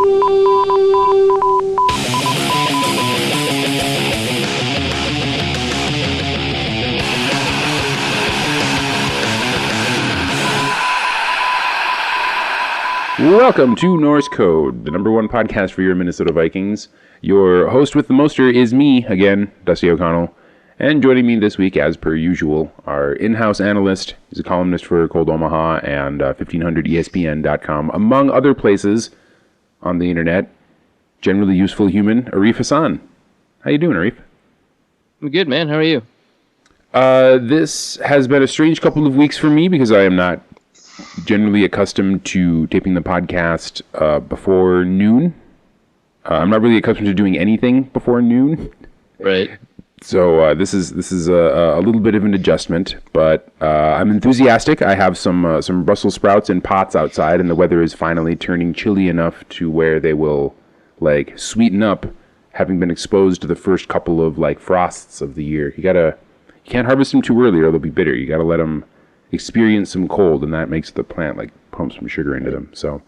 Welcome to Norse Code, the number one podcast for your Minnesota Vikings. Your host with the moster is me, again, Dusty O'Connell. And joining me this week, as per usual, our in-house analyst. He's a columnist for Cold Omaha and 1500ESPN.com, among other places on the internet. Generally useful human, Arif Hassan. How you doing, Arif? I'm good, man. How are you? This has been a strange couple of weeks for me because I am not generally accustomed to taping the podcast before noon. I'm not really accustomed to doing anything before noon. Right. So this is a little bit of an adjustment, but I'm enthusiastic. I have some Brussels sprouts in pots outside, and the weather is finally turning chilly enough to where they will like sweeten up, having been exposed to the first couple of like frosts of the year. You can't harvest them too early or they'll be bitter. You gotta let them experience some cold, and that makes the plant like pump some sugar into them. So,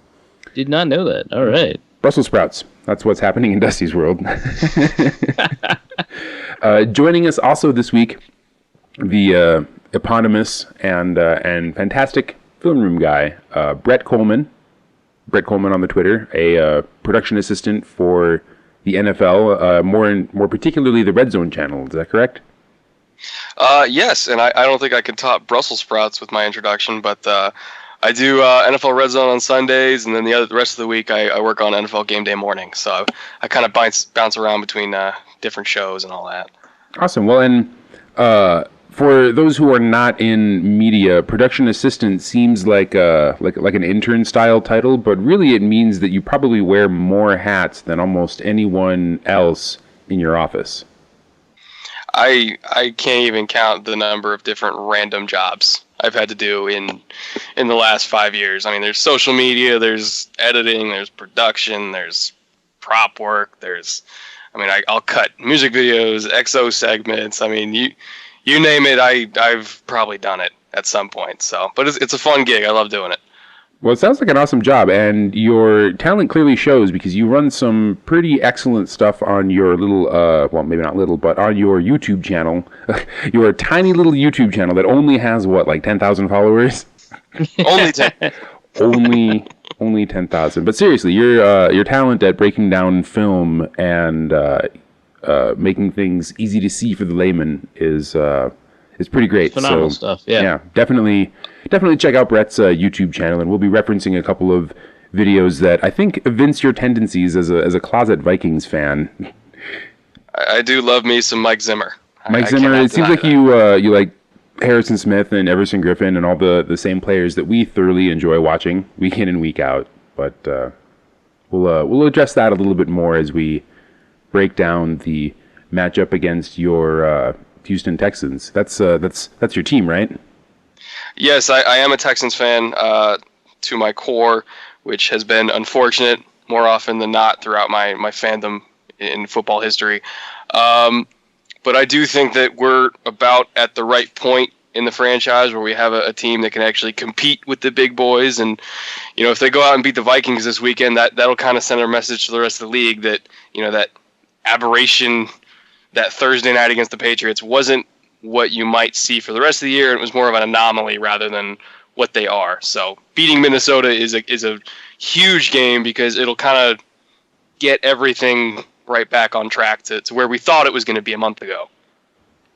did not know that. All right, Brussels sprouts. That's what's happening in Dusty's world. Joining us also this week, the eponymous and fantastic film room guy, Brett Kollmann. Brett Kollmann on the Twitter, a production assistant for the NFL, more particularly the Red Zone channel. Is that correct? Yes, and I don't think I can top Brussels sprouts with my introduction, but I do NFL Red Zone on Sundays, and then the rest of the week I work on NFL Game Day morning. So I kind of bounce around between different shows and all that. Awesome. Well, and for those who are not in media, production assistant seems like an intern style title, but really it means that you probably wear more hats than almost anyone else in your office. I can't even count the number of different random jobs I've had to do in the last 5 years. I mean, there's social media, there's editing, there's production, there's prop work, I'll cut music videos, XO segments. I mean, you name it, I've probably done it at some point. So, but it's a fun gig. I love doing it. Well, it sounds like an awesome job, and your talent clearly shows because you run some pretty excellent stuff on your little, well, maybe not little, but on your YouTube channel. Your tiny little YouTube channel that only has, like 10,000 followers? Only 10. Only 10,000. But seriously, your talent at breaking down film and making things easy to see for the layman is pretty great. It's phenomenal stuff. Yeah, definitely check out Brett's YouTube channel, and we'll be referencing a couple of videos that I think evince your tendencies as a closet Vikings fan. I do love me some Mike Zimmer. Mike Zimmer. It seems like you like Harrison Smith and Everson Griffin and all the same players that we thoroughly enjoy watching week in and week out. But we'll address that a little bit more as we break down the matchup against your Houston Texans. That's your team, right? Yes, I am a Texans fan to my core, which has been unfortunate more often than not throughout my fandom in football history. But I do think that we're about at the right point in the franchise where we have a team that can actually compete with the big boys. And, if they go out and beat the Vikings this weekend, that'll kind of send a message to the rest of the league that, that aberration that Thursday night against the Patriots wasn't what you might see for the rest of the year. It was more of an anomaly rather than what they are. So beating Minnesota is a huge game because it'll kind of get everything right back on track to where we thought it was going to be a month ago.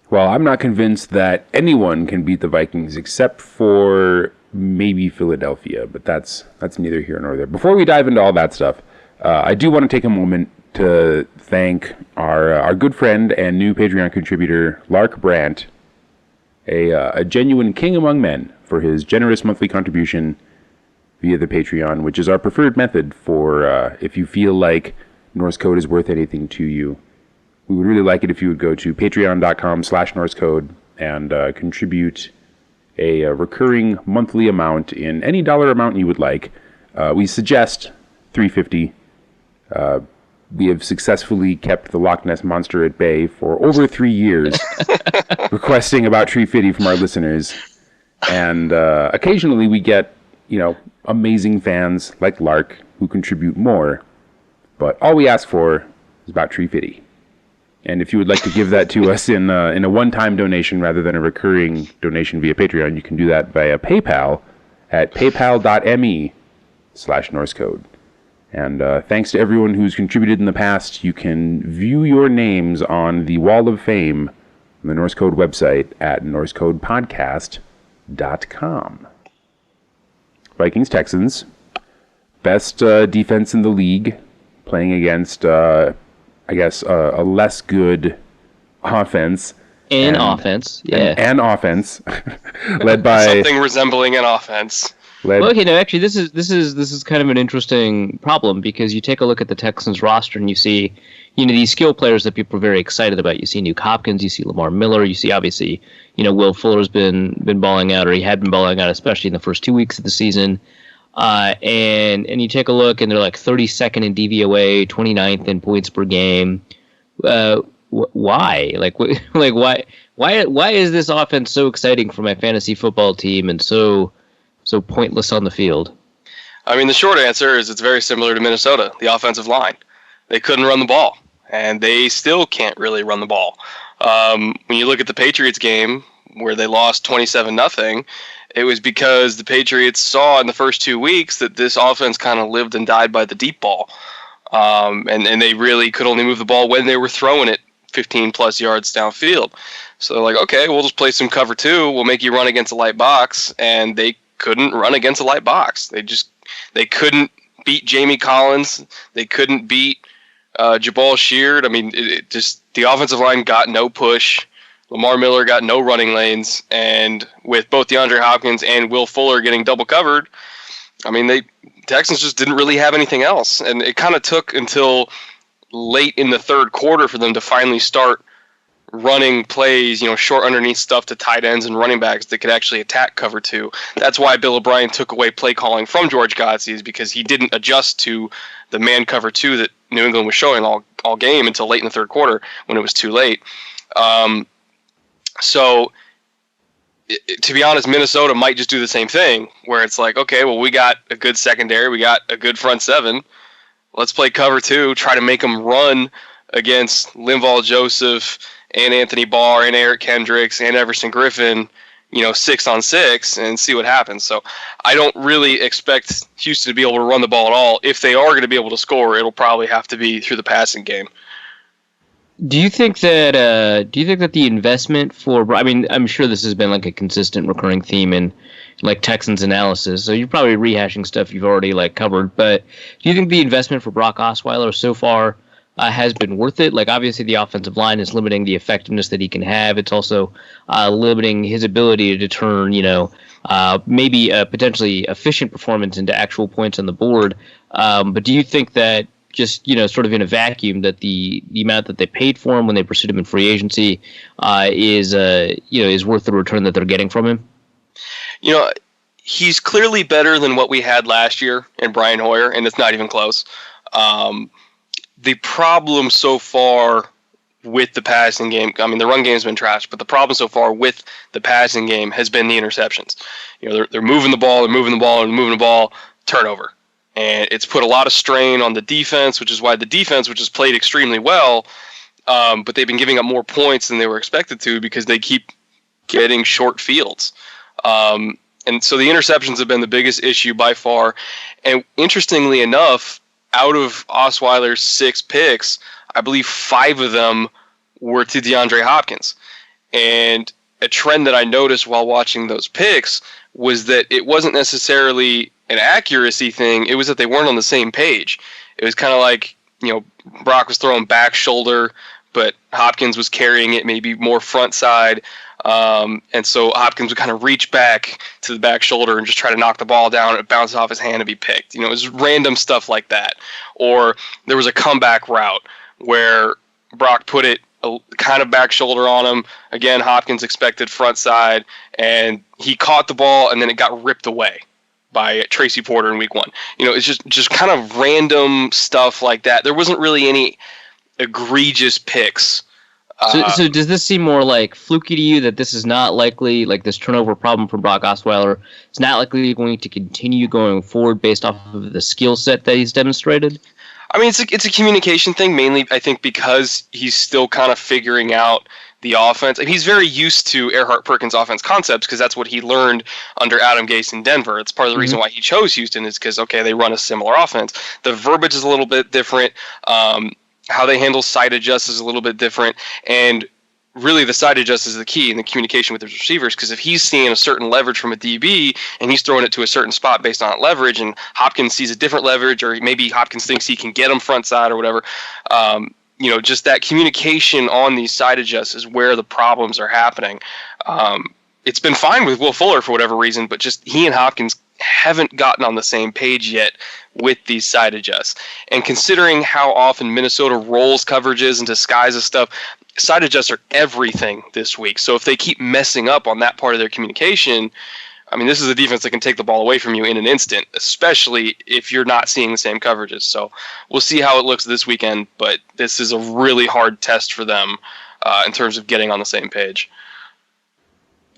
Well, I'm not convinced that anyone can beat the Vikings except for maybe Philadelphia, but that's neither here nor there. Before we dive into all that stuff, I do want to take a moment to thank our good friend and new Patreon contributor, Lark Brandt, a genuine king among men, for his generous monthly contribution via the Patreon, which is our preferred method for if you feel like Norse Code is worth anything to you. We would really like it if you would go to patreon.com/NorseCode and contribute a recurring monthly amount in any dollar amount you would like. We suggest $3.50. We have successfully kept the Loch Ness Monster at bay for over 3 years, requesting about $3.50 from our listeners. And occasionally we get, amazing fans like Lark who contribute more. But all we ask for is about $3.50. And if you would like to give that to us in a one-time donation rather than a recurring donation via Patreon, you can do that via PayPal at paypal.me/NorseCode. And thanks to everyone who's contributed in the past. You can view your names on the Wall of Fame on the Norse Code website at norsecodepodcast.com. Vikings, Texans. Best defense in the league, playing against, a less good offense. And offense, yeah. And offense, led by something resembling an offense. Well, okay, no, actually, this is kind of an interesting problem, because you take a look at the Texans roster and you see, these skill players that people are very excited about. You see Nuke Hopkins, you see Lamar Miller, you see obviously, Will Fuller's been balling out, or he had been balling out, especially in the first 2 weeks of the season. And you take a look, and they're like 32nd in DVOA, 29th in points per game. Why? Why is this offense so exciting for my fantasy football team and so pointless on the field? I mean, the short answer is it's very similar to Minnesota, the offensive line. They couldn't run the ball, and they still can't really run the ball. When you look at the Patriots game where they lost 27-0, it was because the Patriots saw in the first 2 weeks that this offense kind of lived and died by the deep ball. And they really could only move the ball when they were throwing it 15-plus yards downfield. So they're like, okay, we'll just play some cover 2. We'll make you run against a light box. And they couldn't run against a light box. They couldn't beat Jamie Collins. They couldn't beat Jabal Sheard. I mean, the offensive line got no push. Lamar Miller got no running lanes, and with both DeAndre Hopkins and Will Fuller getting double covered, I mean, Texans just didn't really have anything else, and it kind of took until late in the third quarter for them to finally start running plays, short underneath stuff to tight ends and running backs that could actually attack cover 2. That's why Bill O'Brien took away play calling from George Godsey, is because he didn't adjust to the man cover 2 that New England was showing all game until late in the third quarter when it was too late. So, to be honest, Minnesota might just do the same thing, where it's like, okay, well, we got a good secondary, we got a good front 7. Let's play cover 2, try to make them run against Linval Joseph and Anthony Barr and Eric Kendricks and Everson Griffin, 6-on-6, and see what happens. So I don't really expect Houston to be able to run the ball at all. If they are going to be able to score, it'll probably have to be through the passing game. Do you think that the investment for, I mean, I'm sure this has been like a consistent recurring theme in like Texans analysis, so you're probably rehashing stuff you've already covered, but do you think the investment for Brock Osweiler so far has been worth it? Like, obviously the offensive line is limiting the effectiveness that he can have. It's also limiting his ability to turn, maybe a potentially efficient performance into actual points on the board. But do you think that just, sort of in a vacuum, that the amount that they paid for him when they pursued him in free agency is worth the return that they're getting from him? He's clearly better than what we had last year in Brian Hoyer, and it's not even close. The problem so far with the passing game, I mean, the run game's been trash, but the problem so far with the passing game has been the interceptions. They're moving the ball, turnover. And it's put a lot of strain on the defense, which is why the defense, which has played extremely well, but they've been giving up more points than they were expected to because they keep getting short fields. And so the interceptions have been the biggest issue by far. And interestingly enough, out of Osweiler's 6 picks, I believe 5 of them were to DeAndre Hopkins. And a trend that I noticed while watching those picks was that it wasn't necessarily an accuracy thing, it was that they weren't on the same page. It was kind of like, Brock was throwing back shoulder, but Hopkins was carrying it maybe more front side. And so Hopkins would kind of reach back to the back shoulder and just try to knock the ball down, and it bounces off his hand and be picked. It was random stuff like that. Or there was a comeback route where Brock put it kind of back shoulder on him. Again, Hopkins expected front side, and he caught the ball, and then it got ripped away by Tracy Porter in week 1. It's just kind of random stuff like that. There wasn't really any egregious picks. So does this seem more like fluky to you, that this is not likely, like this turnover problem from Brock Osweiler is not likely going to continue going forward based off of the skill set that he's demonstrated? I mean, it's a communication thing, mainly, I think, because he's still kind of figuring out the offense. And he's very used to Erhardt Perkins offense concepts because that's what he learned under Adam Gase in Denver. It's part of the reason why he chose Houston is because, okay, they run a similar offense. The verbiage is a little bit different. How they handle side adjusts is a little bit different. And really the side adjust is the key in the communication with his receivers, because if he's seeing a certain leverage from a DB and he's throwing it to a certain spot based on leverage, and Hopkins sees a different leverage, or maybe Hopkins thinks he can get him front side or whatever, just that communication on these side adjusts is where the problems are happening. It's been fine with Will Fuller for whatever reason, but just he and Hopkins haven't gotten on the same page yet with these side adjusts. And considering how often Minnesota rolls coverages and disguises stuff, side adjusts are everything this week. So if they keep messing up on that part of their communication, I mean, this is a defense that can take the ball away from you in an instant, especially if you're not seeing the same coverages. So we'll see how it looks this weekend, but this is a really hard test for them in terms of getting on the same page.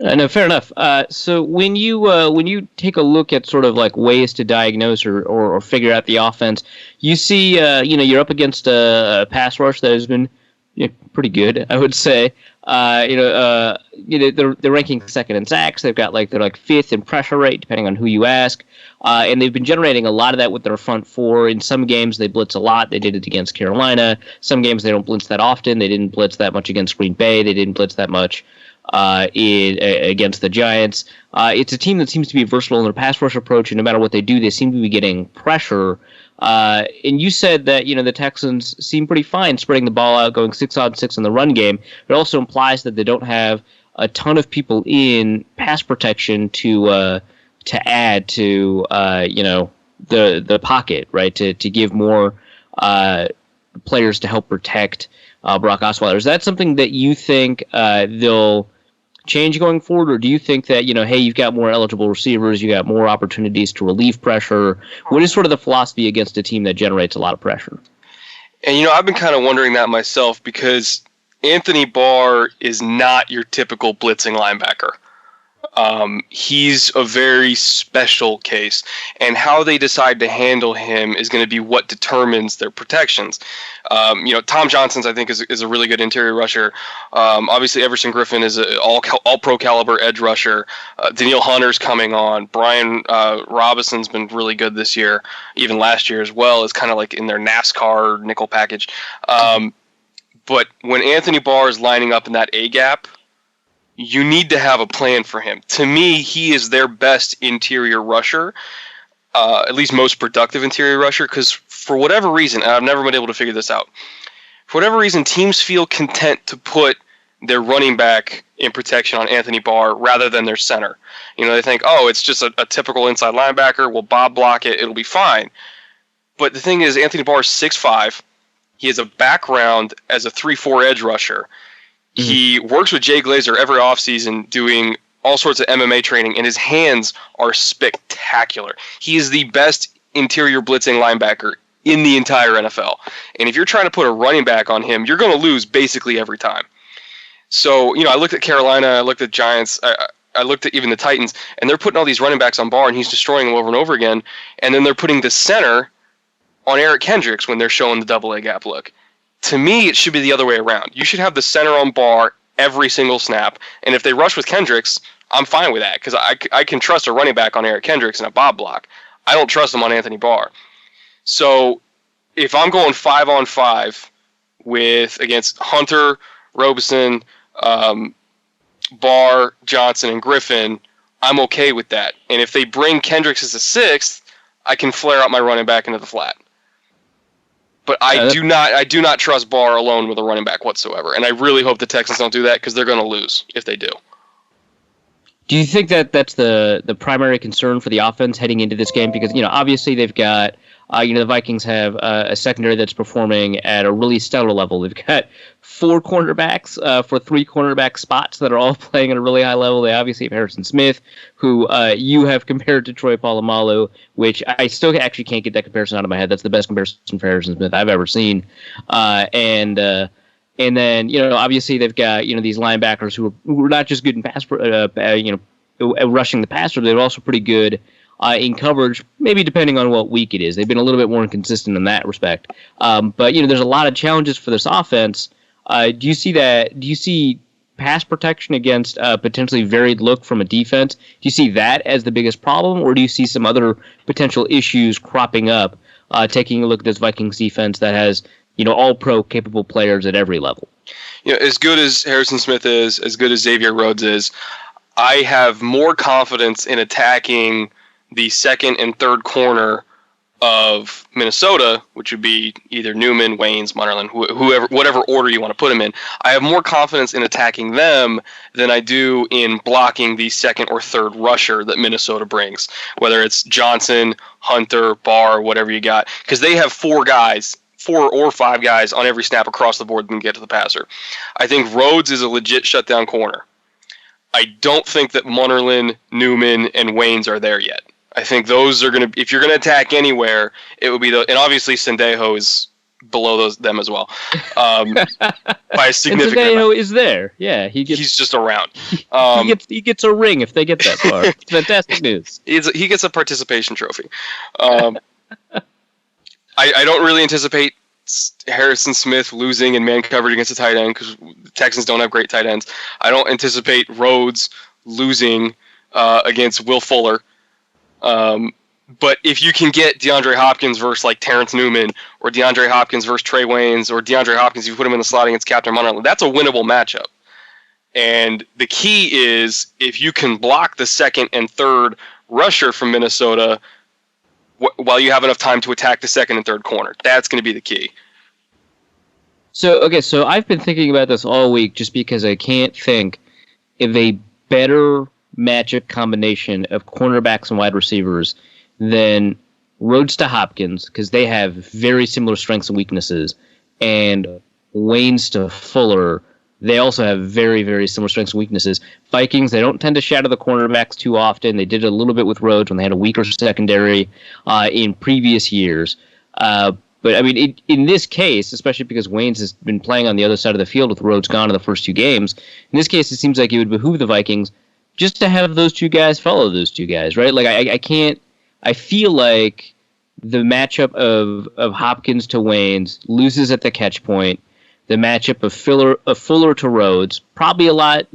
No, fair enough. So when you take a look at sort of like ways to diagnose or figure out the offense, you see, you're up against a pass rush that has been pretty good, I would say. They're ranking second in sacks. They're like fifth in pressure rate, depending on who you ask. And they've been generating a lot of that with their front four. In some games, they blitz a lot. They did it against Carolina. Some games, they don't blitz that often. They didn't blitz that much against Green Bay. They didn't blitz that much against the Giants. It's a team that seems to be versatile in their pass rush approach, and no matter what they do, they seem to be getting pressure. And you said that the Texans seem pretty fine spreading the ball out, going 6-on-6 in the run game. It also implies that they don't have a ton of people in pass protection to add to the pocket, right? To give more players to help protect Brock Osweiler. Is that something that you think they'll change going forward, or do you think that hey, you've got more eligible receivers, you got more opportunities to relieve pressure? What is sort of the philosophy against a team that generates a lot of pressure? And I've been kind of wondering that myself, because Anthony Barr is not your typical blitzing linebacker. He's a very special case, and how they decide to handle him is going to be what determines their protections. Tom Johnson's, I think, is a really good interior rusher. Obviously, Everson Griffin is an all-pro caliber edge rusher. Daniil Hunter's coming on. Brian Robinson's been really good this year, even last year as well. It's kind of like in their NASCAR nickel package. But when Anthony Barr is lining up in that A-gap, you need to have a plan for him. To me, he is their best interior rusher, at least most productive interior rusher, because for whatever reason, and I've never been able to figure this out, for whatever reason, teams feel content to put their running back in protection on Anthony Barr rather than their center. They think, it's just a typical inside linebacker. We'll bob block it. It'll be fine. But the thing is, Anthony Barr is 6'5". He has a background as a 3-4 edge rusher. He works with Jay Glazer every offseason doing all sorts of MMA training, and his hands are spectacular. He is the best interior blitzing linebacker in the entire NFL. And if you're trying to put a running back on him, you're going to lose basically every time. So, I looked at Carolina, I looked at Giants, I looked at even the Titans, and they're putting all these running backs on Barr, and he's destroying them over and over again. And then they're putting the center on Eric Kendricks when they're showing the double A gap look. To me, it should be the other way around. You should have the center on Barr every single snap. And if they rush with Kendricks, I'm fine with that, because I can trust a running back on Eric Kendricks in a bob block. I don't trust him on Anthony Barr. So if I'm going 5-on-5 against Hunter, Robeson, Barr, Johnson, and Griffin, I'm okay with that. And if they bring Kendricks as a sixth, I can flare out my running back into the flat. But I do not trust Barr alone with a running back whatsoever. And I really hope the Texans don't do that, because they're going to lose if they do. Do you think that that's the primary concern for the offense heading into this game? Because, obviously they've got, the Vikings have a secondary that's performing at a really stellar level. They've got 4 cornerbacks for 3 cornerback spots that are all playing at a really high level. They obviously have Harrison Smith, who you have compared to Troy Polamalu, which I still actually can't get that comparison out of my head. That's the best comparison for Harrison Smith I've ever seen. And then, obviously they've got, these linebackers who are not just good in rushing the passer, they're also pretty good in coverage, maybe depending on what week it is. They've been a little bit more inconsistent in that respect. But there's a lot of challenges for this offense. Do you see that? Do you see pass protection against potentially varied look from a defense? Do you see that as the biggest problem, or do you see some other potential issues cropping up? Taking a look at this Vikings defense that has all-pro capable players at every level. As good as Harrison Smith is, as good as Xavier Rhodes is, I have more confidence in attacking the second and third corner of Minnesota, which would be either Newman, Waynes, Munnerlyn, whoever, whatever order you want to put them in. I have more confidence in attacking them than I do in blocking the second or third rusher that Minnesota brings, whether it's Johnson, Hunter, Barr, whatever you got, because they have 4 or 5 guys on every snap across the board that can get to the passer. I think Rhodes is a legit shutdown corner. I don't think that Munnerlyn, Newman, and Waynes are there yet. I think those are going to, if you're going to attack anywhere, it would be and obviously Sendejo is below them as well, by a significant and Sendejo amount. is there. Yeah, he's just around. He gets a ring if they get that far. It's fantastic news. He gets a participation trophy. I don't really anticipate Harrison Smith losing in man coverage against a tight end because the Texans don't have great tight ends. I don't anticipate Rhodes losing against Will Fuller. But if you can get DeAndre Hopkins versus like Terrence Newman, or DeAndre Hopkins versus Trey Waynes, or DeAndre Hopkins, you put him in the slot against Captain Munnerlyn, that's a winnable matchup. And the key is if you can block the second and third rusher from Minnesota while you have enough time to attack the second and third corner. That's going to be the key. So I've been thinking about this all week just because I can't think of a better matchup combination of cornerbacks and wide receivers than Rhodes to Hopkins, because they have very similar strengths and weaknesses, and Waynes to Fuller. They also have very, very similar strengths and weaknesses. Vikings, they don't tend to shadow the cornerbacks too often. They did it a little bit with Rhodes when they had a weaker secondary in previous years. But, I mean, in this case, especially because Waynes has been playing on the other side of the field with Rhodes gone in the first 2 games, in this case, it seems like it would behoove the Vikings just to have those 2 guys follow those 2 guys, right? Like, I feel like the matchup of Hopkins to Waynes loses at the catch point. The matchup of Fuller to Rhodes probably a lot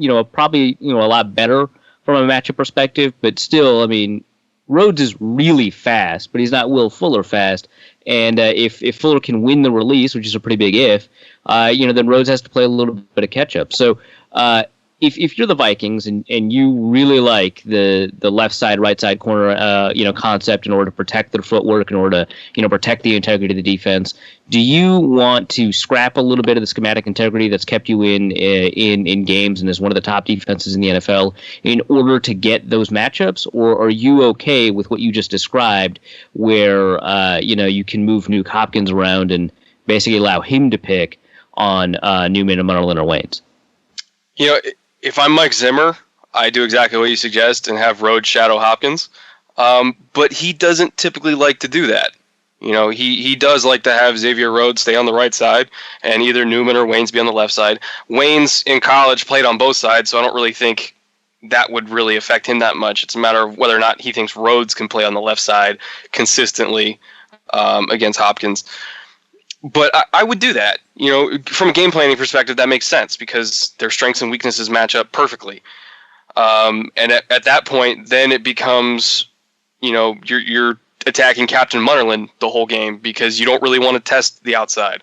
better from a matchup perspective, but still, I mean, Rhodes is really fast, but he's not Will Fuller fast. And if Fuller can win the release, which is a pretty big if, then Rhodes has to play a little bit of catch up. So if you're the Vikings and you really like the left side, right side corner concept in order to protect their footwork, in order to protect the integrity of the defense, do you want to scrap a little bit of the schematic integrity that's kept you in games and is one of the top defenses in the NFL in order to get those matchups, or are you okay with what you just described, where you can move Nuke Hopkins around and basically allow him to pick on Newman and Munnerlyn or Waynes? If I'm Mike Zimmer, I do exactly what you suggest and have Rhodes shadow Hopkins. But he doesn't typically like to do that. He does like to have Xavier Rhodes stay on the right side and either Newman or Waynes be on the left side. Waynes in college played on both sides, so I don't really think that would really affect him that much. It's a matter of whether or not he thinks Rhodes can play on the left side consistently against Hopkins. But I would do that. From a game planning perspective, that makes sense because their strengths and weaknesses match up perfectly. And at that point, then it becomes, you're attacking Captain Munnerlyn the whole game because you don't really want to test the outside.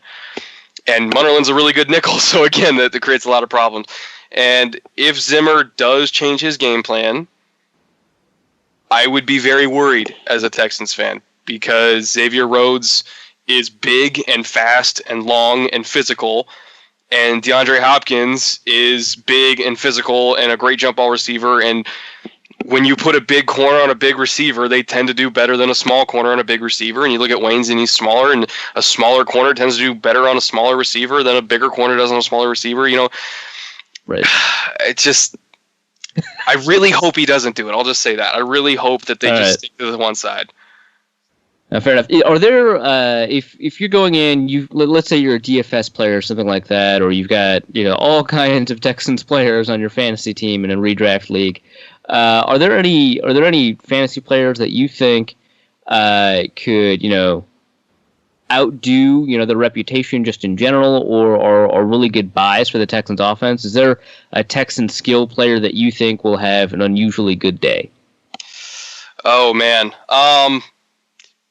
And Munnerlyn's a really good nickel, so again, that creates a lot of problems. And if Zimmer does change his game plan, I would be very worried as a Texans fan because Xavier Rhodes is big and fast and long and physical, and DeAndre Hopkins is big and physical and a great jump ball receiver. And when you put a big corner on a big receiver, they tend to do better than a small corner on a big receiver. And you look at Waynes and he's smaller, and a smaller corner tends to do better on a smaller receiver than a bigger corner does on a smaller receiver. Right. It's just, I really hope he doesn't do it. I'll just say that. I really hope that they stick to the one side. Fair enough. Are there, if you're going in, let's say you're a DFS player or something like that, or you've got all kinds of Texans players on your fantasy team in a redraft league, Are there any fantasy players that you think could outdo their reputation just in general, or really good buys for the Texans offense? Is there a Texan skill player that you think will have an unusually good day? Oh man,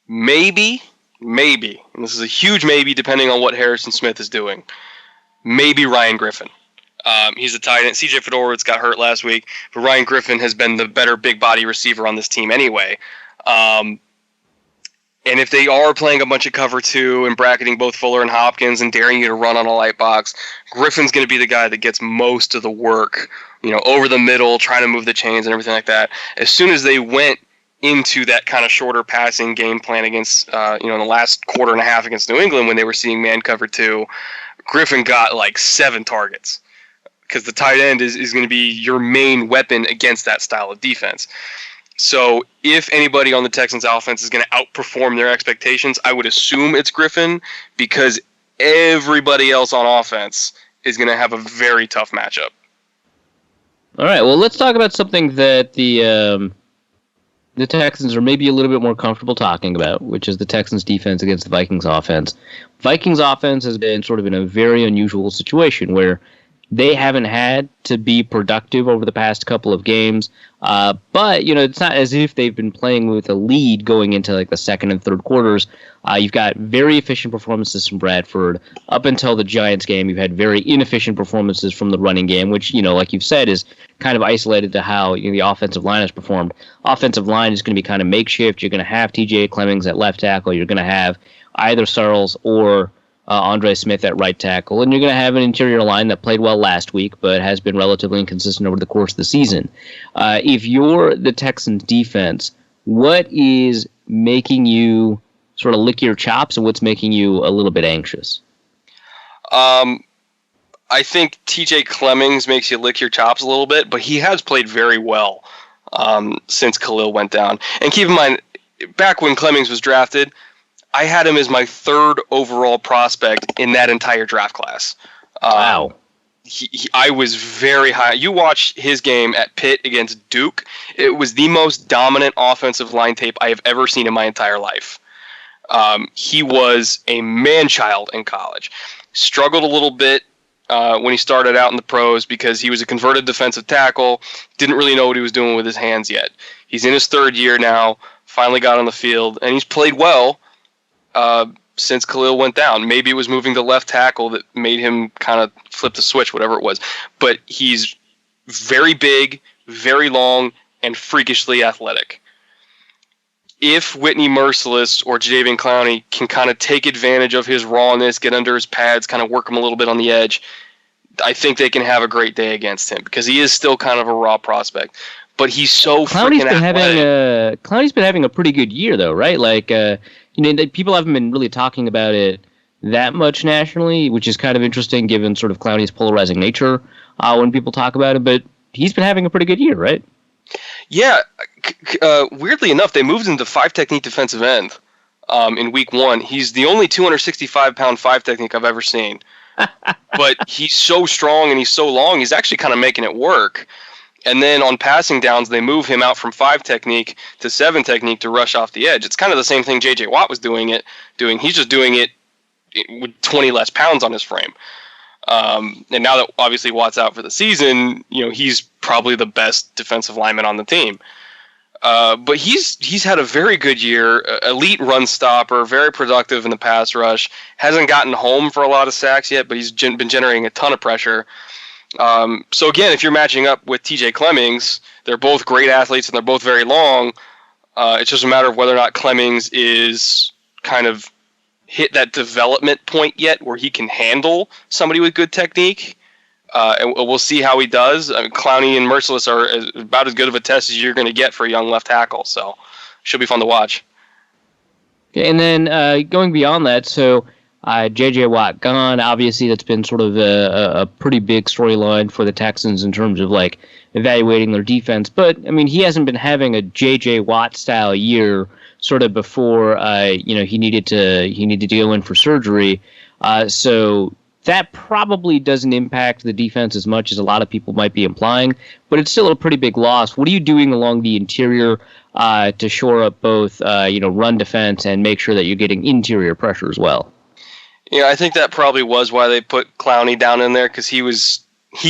maybe, and this is a huge maybe depending on what Harrison Smith is doing. Maybe Ryan Griffin. He's a tight end. CJ Fedorowicz got hurt last week, but Ryan Griffin has been the better big body receiver on this team anyway. And if they are playing a bunch of cover 2 and bracketing both Fuller and Hopkins and daring you to run on a light box, Griffin's going to be the guy that gets most of the work, over the middle, trying to move the chains and everything like that. As soon as they went into that kind of shorter passing game plan against, in the last quarter and a half against New England when they were seeing man cover 2, Griffin got like 7 targets because the tight end is going to be your main weapon against that style of defense. So if anybody on the Texans offense is going to outperform their expectations, I would assume it's Griffin, because everybody else on offense is going to have a very tough matchup. All right, well, let's talk about something that the Texans are maybe a little bit more comfortable talking about, which is the Texans defense against the Vikings offense. Vikings offense has been sort of in a very unusual situation where they haven't had to be productive over the past couple of games, but it's not as if they've been playing with a lead going into like the second and third quarters. You've got very efficient performances from Bradford. Up until the Giants game, you've had very inefficient performances from the running game, which, like you've said, is kind of isolated to how the offensive line has performed. Offensive line is going to be kind of makeshift. You're going to have T.J. Clemmings at left tackle. You're going to have either Searles or Andre Smith at right tackle, and you're going to have an interior line that played well last week but has been relatively inconsistent over the course of the season. If you're the Texans defense, what is making you sort of lick your chops, and what's making you a little bit anxious? I think TJ Clemmings makes you lick your chops a little bit, but he has played very well since Khalil went down. And keep in mind, back when Clemmings was drafted, I had him as my 3rd overall prospect in that entire draft class. Wow. I was very high. You watch his game at Pitt against Duke. It was the most dominant offensive line tape I have ever seen in my entire life. He was a man-child in college. Struggled a little bit when he started out in the pros because he was a converted defensive tackle. Didn't really know what he was doing with his hands yet. He's in his 3rd year now. Finally got on the field, and he's played well since Khalil went down. Maybe it was moving to left tackle that made him kind of flip the switch, whatever it was. But he's very big, very long, and freakishly athletic. If Whitney Merciless or Jadeveon Clowney can kind of take advantage of his rawness, get under his pads, kind of work him a little bit on the edge, I think they can have a great day against him because he is still kind of a raw prospect. But he's so freaking athletic. Clowney's been having a pretty good year, though, right? Like, people haven't been really talking about it that much nationally, which is kind of interesting given sort of Clowney's polarizing nature when people talk about it. But he's been having a pretty good year, right? Yeah. Weirdly enough, they moved him to 5-technique defensive end in week 1. He's the only 265-pound 5-technique I've ever seen. But he's so strong and he's so long, he's actually kind of making it work. And then on passing downs, they move him out from 5-technique to 7-technique to rush off the edge. It's kind of the same thing J.J. Watt was doing. He's just doing it with 20 less pounds on his frame. And now that obviously Watt's out for the season, he's probably the best defensive lineman on the team. But he's had a very good year, elite run stopper, very productive in the pass rush. Hasn't gotten home for a lot of sacks yet, but he's been generating a ton of pressure. So again, if you're matching up with TJ Clemmings, they're both great athletes and they're both very long. It's just a matter of whether or not Clemmings is kind of hit that development point yet where he can handle somebody with good technique. And we'll see how he does. I mean, Clowney and Merciless are about as good of a test as you're going to get for a young left tackle. So should be fun to watch. Okay, and then going beyond that, so J.J. Watt gone. Obviously, that's been sort of a pretty big storyline for the Texans in terms of like evaluating their defense. But I mean, he hasn't been having a J.J. Watt style year sort of before he needed to go in for surgery. So that probably doesn't impact the defense as much as a lot of people might be implying, but it's still a pretty big loss. What are you doing along the interior to shore up both, run defense and make sure that you're getting interior pressure as well? Yeah, I think that probably was why they put Clowney down in there, because he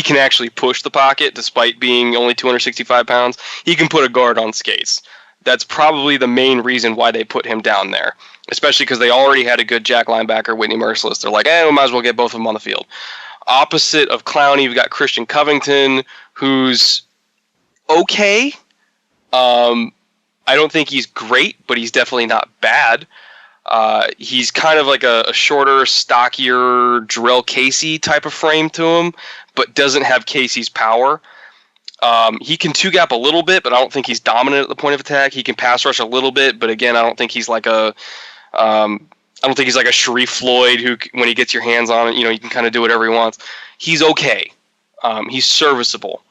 can actually push the pocket despite being only 265 pounds. He can put a guard on skates. That's probably the main reason why they put him down there, especially because they already had a good jack linebacker, Whitney Merciless. They're like, we might as well get both of them on the field. Opposite of Clowney, we've got Christian Covington, who's okay. I don't think he's great, but he's definitely not bad. He's kind of like a shorter, stockier Jarrell Casey type of frame to him, but doesn't have Casey's power. He can two-gap a little bit, but I don't think he's dominant at the point of attack. He can pass rush a little bit, but again, I don't think he's like a Sharif Floyd who, when he gets your hands on it, he can kind of do whatever he wants. He's okay. He's serviceable.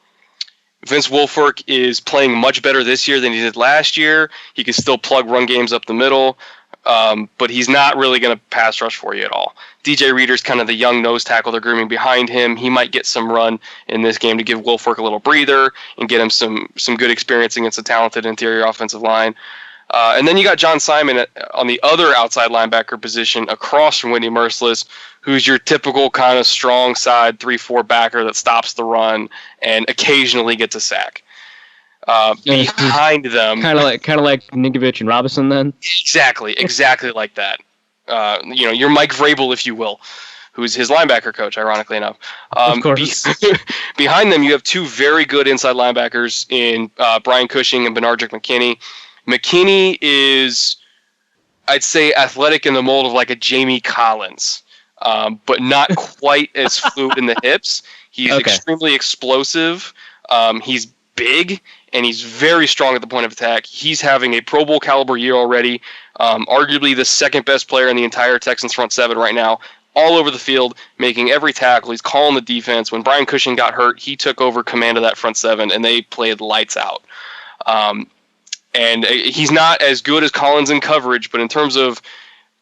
Vince Wilfork is playing much better this year than he did last year. He can still plug run games up the middle, but he's not really going to pass rush for you at all. DJ Reader's kind of the young nose tackle they're grooming behind him. He might get some run in this game to give Wilfork a little breather and get him some good experience against a talented interior offensive line. And then you got John Simon on the other outside linebacker position across from Whitney Merciless, who's your typical kind of strong side 3-4 backer that stops the run and occasionally gets a sack. Behind them, kind of like Ninkovich and Robinson, then. Exactly like that. You're Mike Vrabel, if you will, who's his linebacker coach, ironically enough. Of course. Behind them, you have two very good inside linebackers in Brian Cushing and Benardrick McKinney. McKinney is, I'd say, athletic in the mold of like a Jamie Collins, but not quite as fluid in the hips. He's extremely explosive. He's big, and he's very strong at the point of attack. He's having a Pro Bowl caliber year already, arguably the second best player in the entire Texans front seven right now, all over the field, making every tackle. He's calling the defense. When Brian Cushing got hurt, he took over command of that front seven, and they played lights out. And he's not as good as Collins in coverage, but in terms of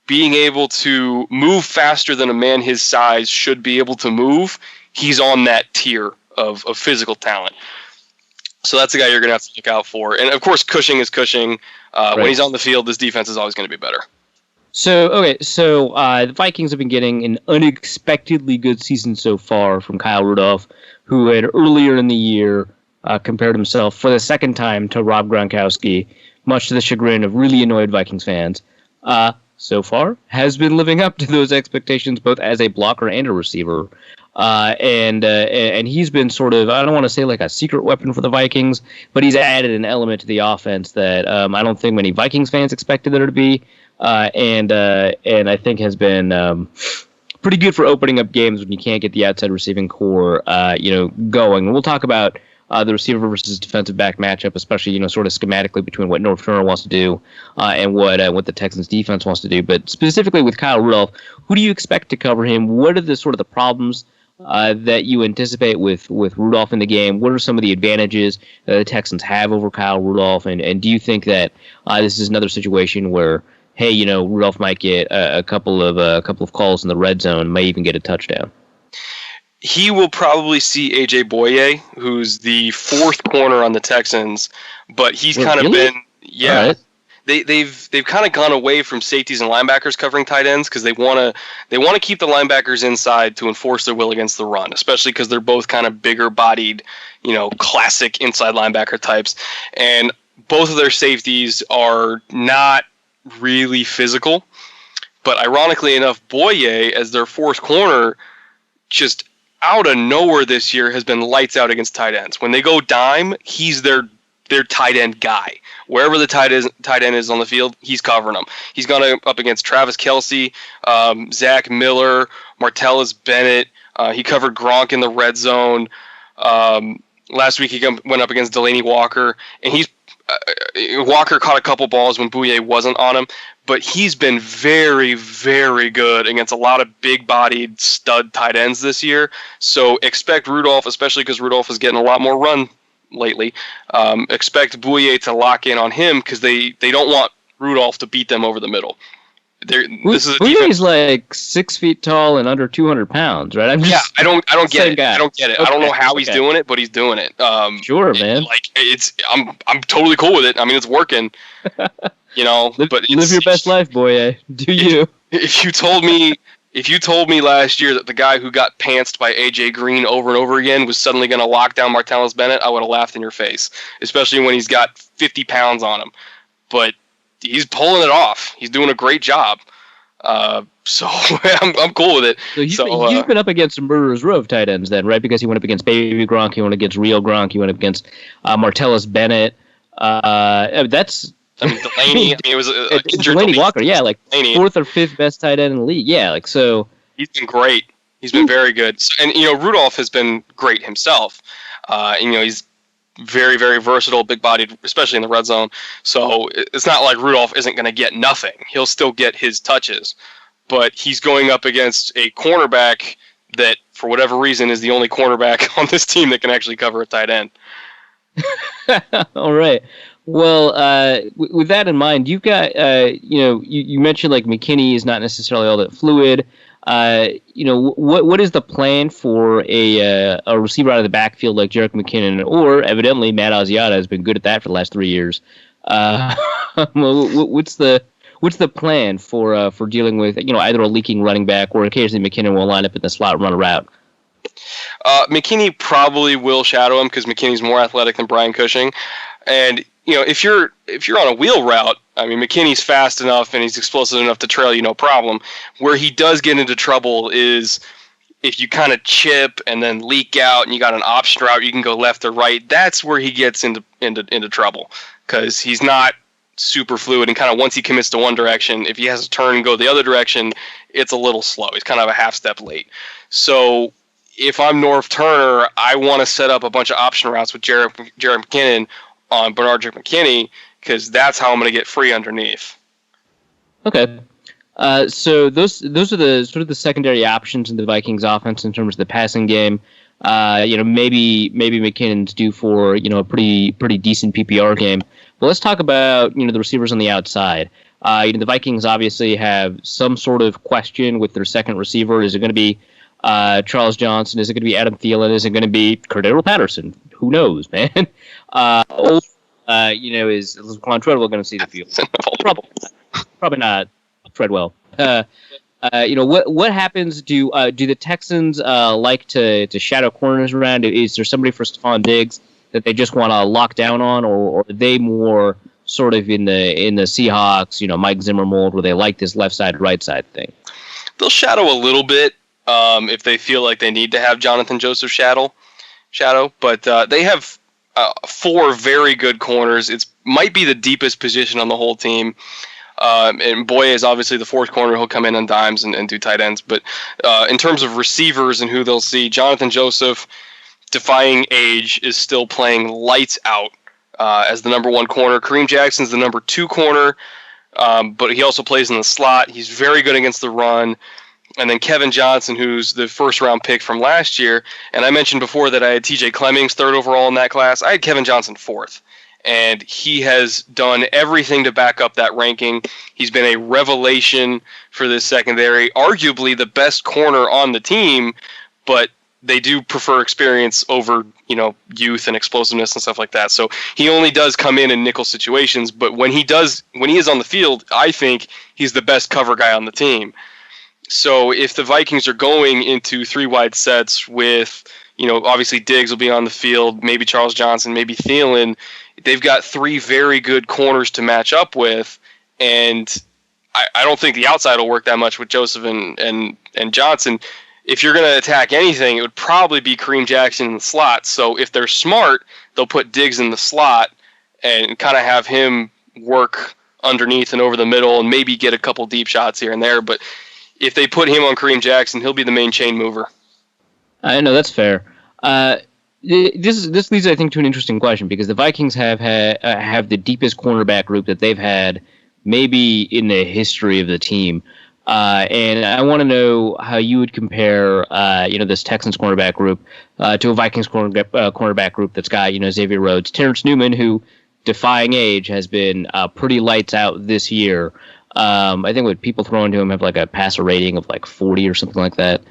being able to move faster than a man his size should be able to move, he's on that tier of physical talent. So that's the guy you're going to have to look out for. And, of course, Cushing is Cushing. When he's on the field, this defense is always going to be better. So the Vikings have been getting an unexpectedly good season so far from Kyle Rudolph, who had earlier in the year compared himself for the second time to Rob Gronkowski, much to the chagrin of really annoyed Vikings fans. So far, has been living up to those expectations both as a blocker and a receiver. And he's been sort of, I don't want to say like a secret weapon for the Vikings, but he's added an element to the offense that I don't think many Vikings fans expected there to be, and I think has been pretty good for opening up games when you can't get the outside receiving core going. And we'll talk about the receiver versus defensive back matchup, especially sort of schematically between what North Turner wants to do and what the Texans defense wants to do. But specifically with Kyle Rudolph, who do you expect to cover him? What are the sort of the problems that you anticipate with Rudolph in the game? What are some of the advantages that the Texans have over Kyle Rudolph? And do you think that this is another situation where, hey, Rudolph might get a couple of calls in the red zone, may even get a touchdown? He will probably see A.J. Boye, who's the fourth corner on the Texans, but he's kind of been Right. They've kind of gone away from safeties and linebackers covering tight ends because they want to keep the linebackers inside to enforce their will against the run, especially because they're both kind of bigger bodied, classic inside linebacker types, and both of their safeties are not really physical. But ironically enough, Boye as their fourth corner just out of nowhere this year has been lights out against tight ends. When they go dime, he's their tight end guy. Wherever the tight end is on the field, he's covering them. He's gone up against Travis Kelce, Zach Miller, Martellus Bennett. He covered Gronk in the red zone. Last week he went up against Delaney Walker, and Walker caught a couple balls when Boye wasn't on him, but he's been very, very good against a lot of big-bodied stud tight ends this year. So expect Rudolph, especially because Rudolph is getting a lot more run lately. Expect Boye to lock in on him because they don't want Rudolph to beat them over the middle. He's like 6 feet tall and under 200 pounds, right? I don't get it. I don't get it. Okay, I don't know how he's doing it, but he's doing it. Sure, man. Like I'm totally cool with it. I mean, it's working. You know, live your best life, boy. Do you? If you told me last year that the guy who got pantsed by AJ Green over and over again was suddenly going to lock down Martellus Bennett, I would have laughed in your face, especially when he's got 50 pounds on him. But he's pulling it off. He's doing a great job. So I'm cool with it. So you've been up against some murderer's row of tight ends then, right? Because he went up against Baby Gronk, he went against Real Gronk, he went up against Martellus Bennett. That's... Delaney. It was Delaney Walker. Yeah, like Delaney. 4th or 5th best tight end in the league. Yeah, like so. He's been great. He's been very good. And Rudolph has been great himself. He's very, very versatile, big-bodied, especially in the red zone. So it's not like Rudolph isn't going to get nothing. He'll still get his touches, but he's going up against a cornerback that, for whatever reason, is the only cornerback on this team that can actually cover a tight end. All right. Well, with that in mind, you've got, you mentioned like McKinney is not necessarily all that fluid. What is the plan for a receiver out of the backfield like Jerick McKinnon, or evidently Matt Asiata has been good at that for the last 3 years. What's the plan for dealing with either a leaking running back or occasionally McKinnon will line up in the slot and run a route? McKinney probably will shadow him because McKinney's more athletic than Brian Cushing, and if you're on a wheel route, I mean, McKinney's fast enough and he's explosive enough to trail you, no problem. Where he does get into trouble is if you kind of chip and then leak out and you got an option route, you can go left or right. That's where he gets into trouble because he's not super fluid, and kind of once he commits to one direction, if he has to turn and go the other direction, it's a little slow. He's kind of a half step late. So if I'm Norv Turner, I want to set up a bunch of option routes with Jerick McKinnon on Bernard McKinney, because that's how I'm going to get free underneath. Okay. So those are the sort of the secondary options in the Vikings offense in terms of the passing game. Maybe McKinnon's due for a pretty decent PPR game. But let's talk about the receivers on the outside. The Vikings obviously have some sort of question with their second receiver. Is it going to be Charles Johnson? Is it going to be Adam Thielen? Is it going to be Cordero Patterson? Who knows, man? Is Laquan Treadwell going to see the field? Probably not Treadwell. What happens? Do the Texans like to shadow corners around? Is there somebody for Stephon Diggs that they just want to lock down on, or are they more sort of in the Seahawks, Mike Zimmer mold, where they like this left side, right side thing? They'll shadow a little bit if they feel like they need to have Jonathan Joseph shadow, but they have 4 very good corners. It might be the deepest position on the whole team. And Boye is obviously the 4th corner. He'll come in on dimes and do tight ends. But in terms of receivers and who they'll see, Jonathan Joseph, defying age, is still playing lights out as the number 1 corner. Kareem Jackson's the number 2 corner, but he also plays in the slot. He's very good against the run. And then Kevin Johnson, who's the first-round pick from last year. And I mentioned before that I had TJ Clemmings 3rd overall in that class. I had Kevin Johnson 4th. And he has done everything to back up that ranking. He's been a revelation for this secondary, arguably the best corner on the team, but they do prefer experience over, youth and explosiveness and stuff like that. So he only does come in nickel situations, but when he is on the field, I think he's the best cover guy on the team. So if the Vikings are going into 3 wide sets with, obviously Diggs will be on the field, maybe Charles Johnson, maybe Thielen, they've got 3 very good corners to match up with, and I don't think the outside will work that much with Joseph and Johnson. If you're going to attack anything, it would probably be Kareem Jackson in the slot. So if they're smart, they'll put Diggs in the slot and kind of have him work underneath and over the middle and maybe get a couple deep shots here and there. But if they put him on Kareem Jackson, he'll be the main chain mover. I know, that's fair. This leads, I think, to an interesting question, because the Vikings have the deepest cornerback group that they've had maybe in the history of the team. And I want to know how you would compare, this Texans cornerback group to a Vikings cornerback group that's got, Xavier Rhodes, Terrence Newman, who, defying age, has been pretty lights out this year. I think what people throw into him have like a passer rating of like 40 or something like that.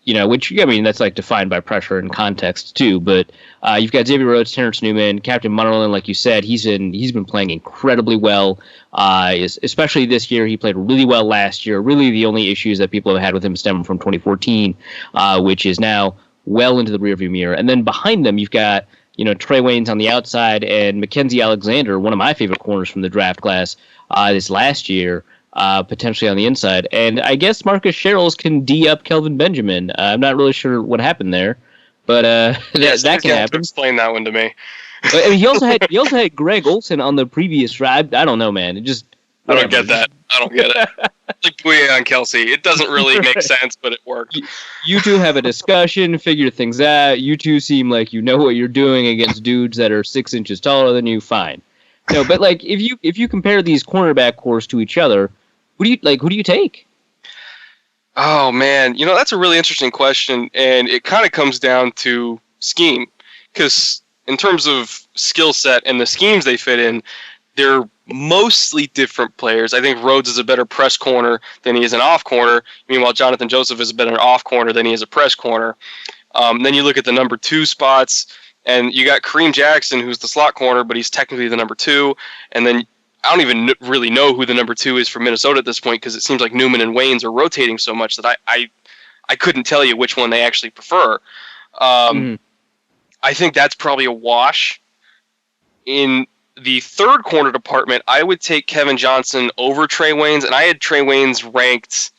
Which, I mean, that's like defined by pressure and context too. But you've got Xavier Rhodes, Terrence Newman, Captain Munnerlyn, like you said, he's been playing incredibly well. Especially this year, he played really well last year. Really, the only issues that people have had with him stem from 2014, which is now well into the rearview mirror. And then behind them, you've got Trey Waynes on the outside and Mackenzie Alexander, one of my favorite corners from the draft class this last year. Potentially on the inside. And I guess Marcus Sherrills can D up Kelvin Benjamin. I'm not really sure what happened there, but that can happen. Explain that one to me. I mean, he also had Greg Olsen on the previous drive. I don't know, man. I don't get that. I don't get it. Like Bouye on Kelsey. It doesn't really make sense, but it worked. You two have a discussion, figure things out. You two seem like you know what you're doing against dudes that are 6 inches taller than you. Fine. No, but like if you compare these cornerback cores to each other, who do you take? Oh man, that's a really interesting question, and it kind of comes down to scheme, because in terms of skill set and the schemes they fit in, they're mostly different players. I think Rhodes is a better press corner than he is an off corner. Meanwhile, Jonathan Joseph is a better off corner than he is a press corner. Then you look at the number 2 spots, and you got Kareem Jackson, who's the slot corner, but he's technically the number 2, and then I don't even really know who the number 2 is for Minnesota at this point, because it seems like Newman and Waynes are rotating so much that I couldn't tell you which one they actually prefer. I think that's probably a wash. In the third corner department, I would take Kevin Johnson over Trey Waynes, and I had Trey Waynes ranked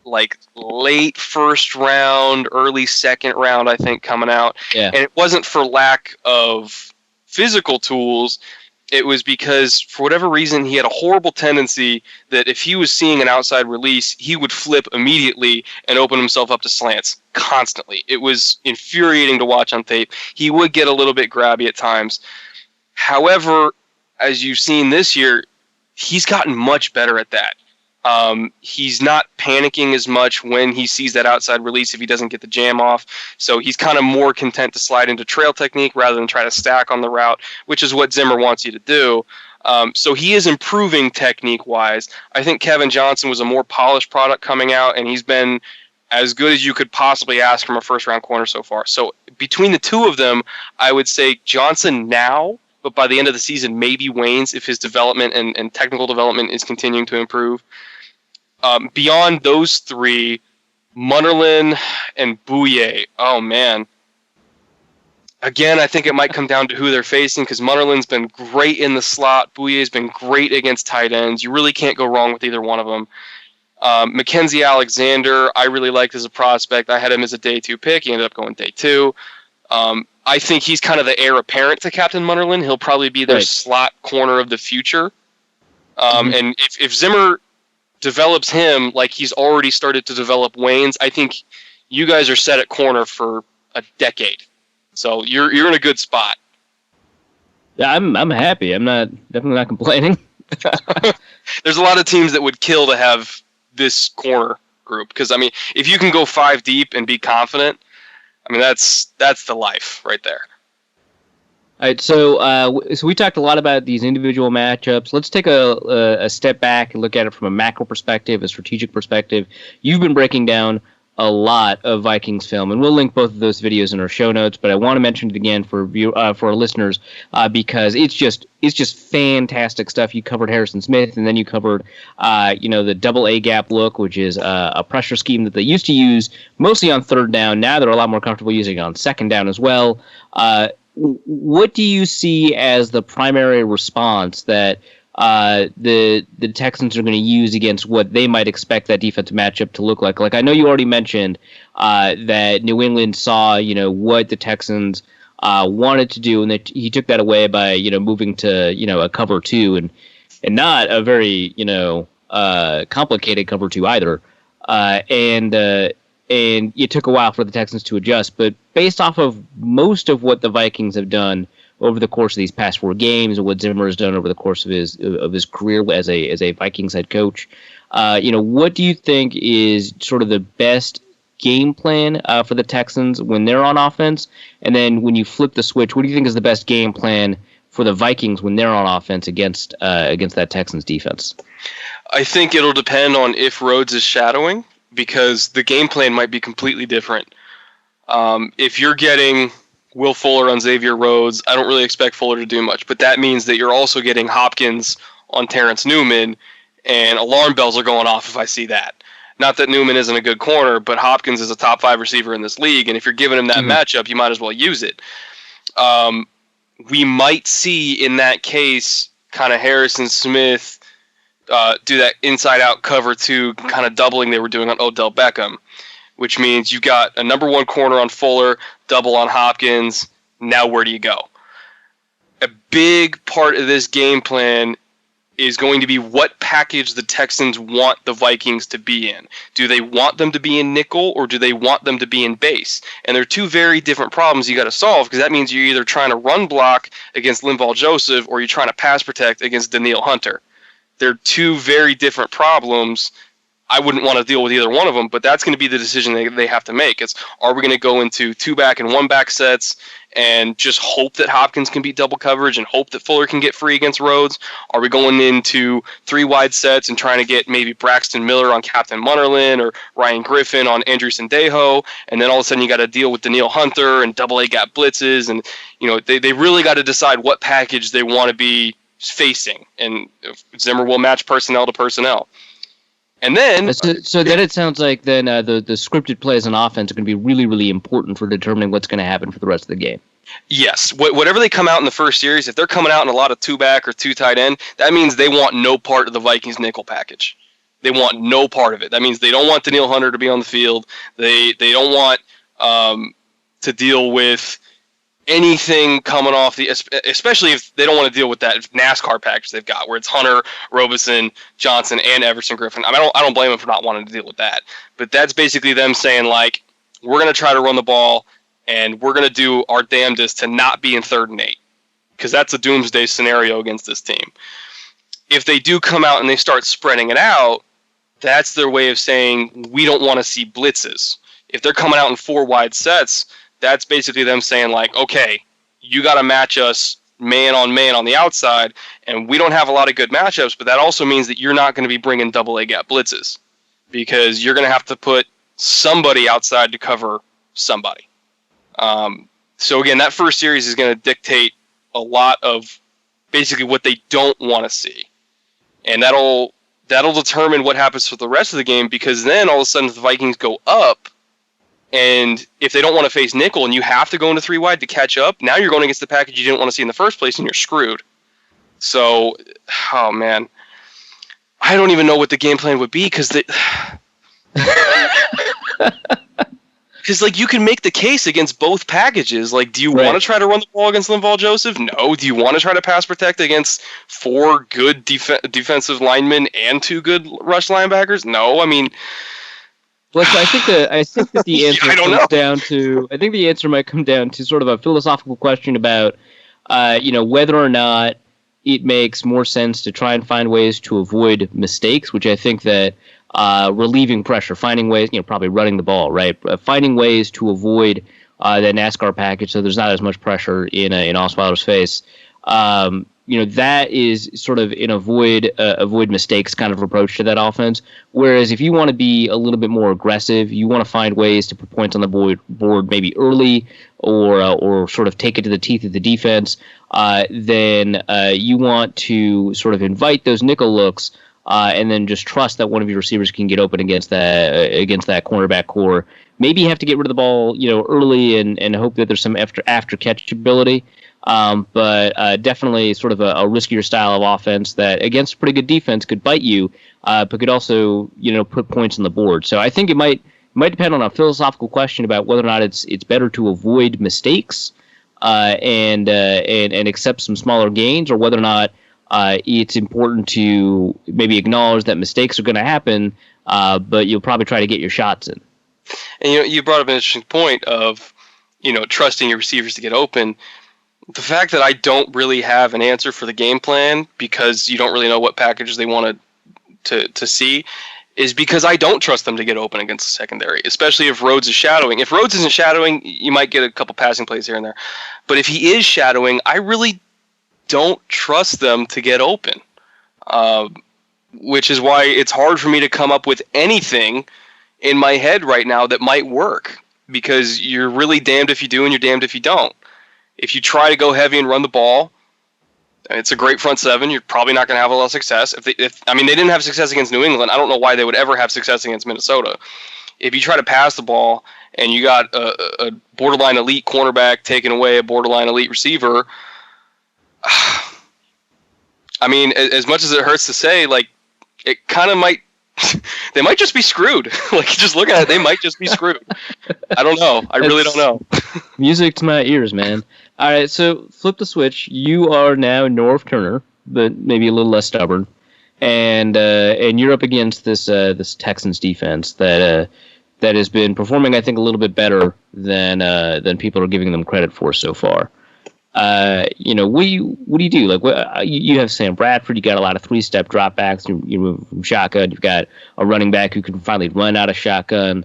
like late first round, early second round, I think, coming out. Yeah. And it wasn't for lack of physical tools. It was because, for whatever reason, he had a horrible tendency that if he was seeing an outside release, he would flip immediately and open himself up to slants constantly. It was infuriating to watch on tape. He would get a little bit grabby at times. However, as you've seen this year, he's gotten much better at that. He's not panicking as much when he sees that outside release if he doesn't get the jam off. So he's kind of more content to slide into trail technique rather than try to stack on the route, which is what Zimmer wants you to do. So he is improving technique-wise. I think Kevin Johnson was a more polished product coming out, and he's been as good as you could possibly ask from a first-round corner so far. So between the two of them, I would say Johnson now, but by the end of the season, maybe Waynes if his development and technical development is continuing to improve. Beyond those three, Munnerlyn and Bouye, oh man. Again, I think it might come down to who they're facing, because Munnerlyn's been great in the slot. Bouye's been great against tight ends. You really can't go wrong with either one of them. Mackenzie Alexander, I really liked as a prospect. I had him as a day 2 pick. He ended up going day 2. I think he's kind of the heir apparent to Captain Munnerlyn. He'll probably be their slot corner of the future. And if Zimmer develops him like he's already started to develop Waynes, I think you guys are set at corner for a decade. So you're in a good spot. Yeah, I'm happy. I'm definitely not complaining. There's a lot of teams that would kill to have this corner group, because I mean, if you can go 5 deep and be confident, I mean that's the life right there. All right, so we talked a lot about these individual matchups. Let's take a step back and look at it from a macro perspective, a strategic perspective. You've been breaking down a lot of Vikings film, and we'll link both of those videos in our show notes. But I want to mention it again for our listeners because it's just fantastic stuff. You covered Harrison Smith, and then you covered the double A gap look, which is a pressure scheme that they used to use mostly on third down. Now they're a lot more comfortable using it on second down as well. What do you see as the primary response that the Texans are going to use against what they might expect that defensive matchup to look like? Like, I know you already mentioned that New England saw, what the Texans wanted to do, and that he took that away by, moving to, a cover 2 and not a very, complicated cover 2 either. And it took a while for the Texans to adjust. But based off of most of what the Vikings have done over the course of these past 4 games, and what Zimmer has done over the course of his career as a Vikings head coach, what do you think is sort of the best game plan for the Texans when they're on offense? And then when you flip the switch, what do you think is the best game plan for the Vikings when they're on offense against that Texans defense? I think it'll depend on if Rhodes is shadowing, because the game plan might be completely different. If you're getting Will Fuller on Xavier Rhodes, I don't really expect Fuller to do much, but that means that you're also getting Hopkins on Terrence Newman, and alarm bells are going off if I see that. Not that Newman isn't a good corner, but Hopkins is a top 5 receiver in this league, and if you're giving him that matchup, you might as well use it. We might see in that case kind of Harrison Smith do that inside-out cover 2 kind of doubling they were doing on Odell Beckham, which means you've got a number 1 corner on Fuller, double on Hopkins. Now where do you go? A big part of this game plan is going to be what package the Texans want the Vikings to be in. Do they want them to be in nickel, or do they want them to be in base? And they're 2 very different problems you got to solve, because that means you're either trying to run block against Linval Joseph, or you're trying to pass protect against Danielle Hunter. They're 2 very different problems. I wouldn't want to deal with either one of them, but that's going to be the decision they have to make. It's, are we going to go into 2-back and 1-back sets and just hope that Hopkins can beat double coverage and hope that Fuller can get free against Rhodes? Are we going into 3-wide sets and trying to get maybe Braxton Miller on Captain Munnerlyn or Ryan Griffin on Andrew Sandejo, and then all of a sudden you got to deal with Danielle Hunter and double A gap blitzes, and they really got to decide what package they want to be facing, and Zimmer will match personnel to personnel. And then, so then it sounds like then the scripted plays on offense are going to be really, really important for determining what's going to happen for the rest of the game. Yes, whatever they come out in the first series, if they're coming out in a lot of 2-back or 2 tight end, that means they want no part of the Vikings nickel package. They want no part of it. That means they don't want Danielle Hunter to be on the field. They don't want to deal with anything coming off the, especially if they don't want to deal with that NASCAR package they've got, where it's Hunter, Robeson, Johnson, and Everson Griffin. I mean, I don't blame them for not wanting to deal with that, but that's basically them saying, like, we're going to try to run the ball, and we're going to do our damnedest to not be in 3rd and 8, because that's a doomsday scenario against this team. If they do come out and they start spreading it out, that's their way of saying, we don't want to see blitzes. If they're coming out in 4-wide sets, that's basically them saying, like, okay, you got to match us man on the outside, and we don't have a lot of good matchups, but that also means that you're not going to be bringing double A gap blitzes, because you're going to have to put somebody outside to cover somebody. So again, that first series is going to dictate a lot of basically what they don't want to see, and that'll determine what happens for the rest of the game, because then all of a sudden if the Vikings go up, and if they don't want to face nickel and you have to go into 3-wide to catch up, now you're going against the package you didn't want to see in the first place, and you're screwed. So, oh man, I don't even know what the game plan would be, because like, you can make the case against both packages. Like, do you want to try to run the ball against Linval Joseph? No. Do you want to try to pass protect against 4 good defensive linemen and 2 good rush linebackers? No. I mean, well, so I think that the answer comes down to, I think the answer might come down to sort of a philosophical question about, whether or not it makes more sense to try and find ways to avoid mistakes, which I think that relieving pressure, finding ways, probably running the ball, right? Finding ways to avoid that NASCAR package so there's not as much pressure in Osweiler's face. That is sort of an avoid mistakes kind of approach to that offense. Whereas if you want to be a little bit more aggressive, you want to find ways to put points on the board maybe early, or sort of take it to the teeth of the defense, then you want to sort of invite those nickel looks, and then just trust that one of your receivers can get open against that cornerback core. Maybe you have to get rid of the ball, early and hope that there's some after catch ability. But definitely sort of a riskier style of offense that against a pretty good defense could bite you, but could also put points on the board. So I think it might depend on a philosophical question about whether or not it's better to avoid mistakes and accept some smaller gains, or whether or not it's important to maybe acknowledge that mistakes are going to happen, but you'll probably try to get your shots in. And you brought up an interesting point of trusting your receivers to get open. The fact that I don't really have an answer for the game plan, because you don't really know what packages they want to see, is because I don't trust them to get open against the secondary, especially if Rhodes is shadowing. If Rhodes isn't shadowing, you might get a couple passing plays here and there. But if he is shadowing, I really don't trust them to get open, which is why it's hard for me to come up with anything in my head right now that might work, because you're really damned if you do and you're damned if you don't. If you try to go heavy and run the ball, it's a great front seven. You're probably not going to have a lot of success. They didn't have success against New England. I don't know why they would ever have success against Minnesota. If you try to pass the ball and you got a borderline elite cornerback taking away a borderline elite receiver, I mean, as much as it hurts to say, like, it kind of might. They might just be screwed. Like, just looking at it, they might just be screwed. I don't know. I really don't know. Music to my ears, man. All right, so flip the switch. You are now Norv Turner, but maybe a little less stubborn, and you're up against this Texans defense that has been performing, I think, a little bit better than people are giving them credit for so far. What do you do? Like, you have Sam Bradford. You got a lot of 3-step dropbacks. You move from shotgun. You've got a running back who can finally run out of shotgun.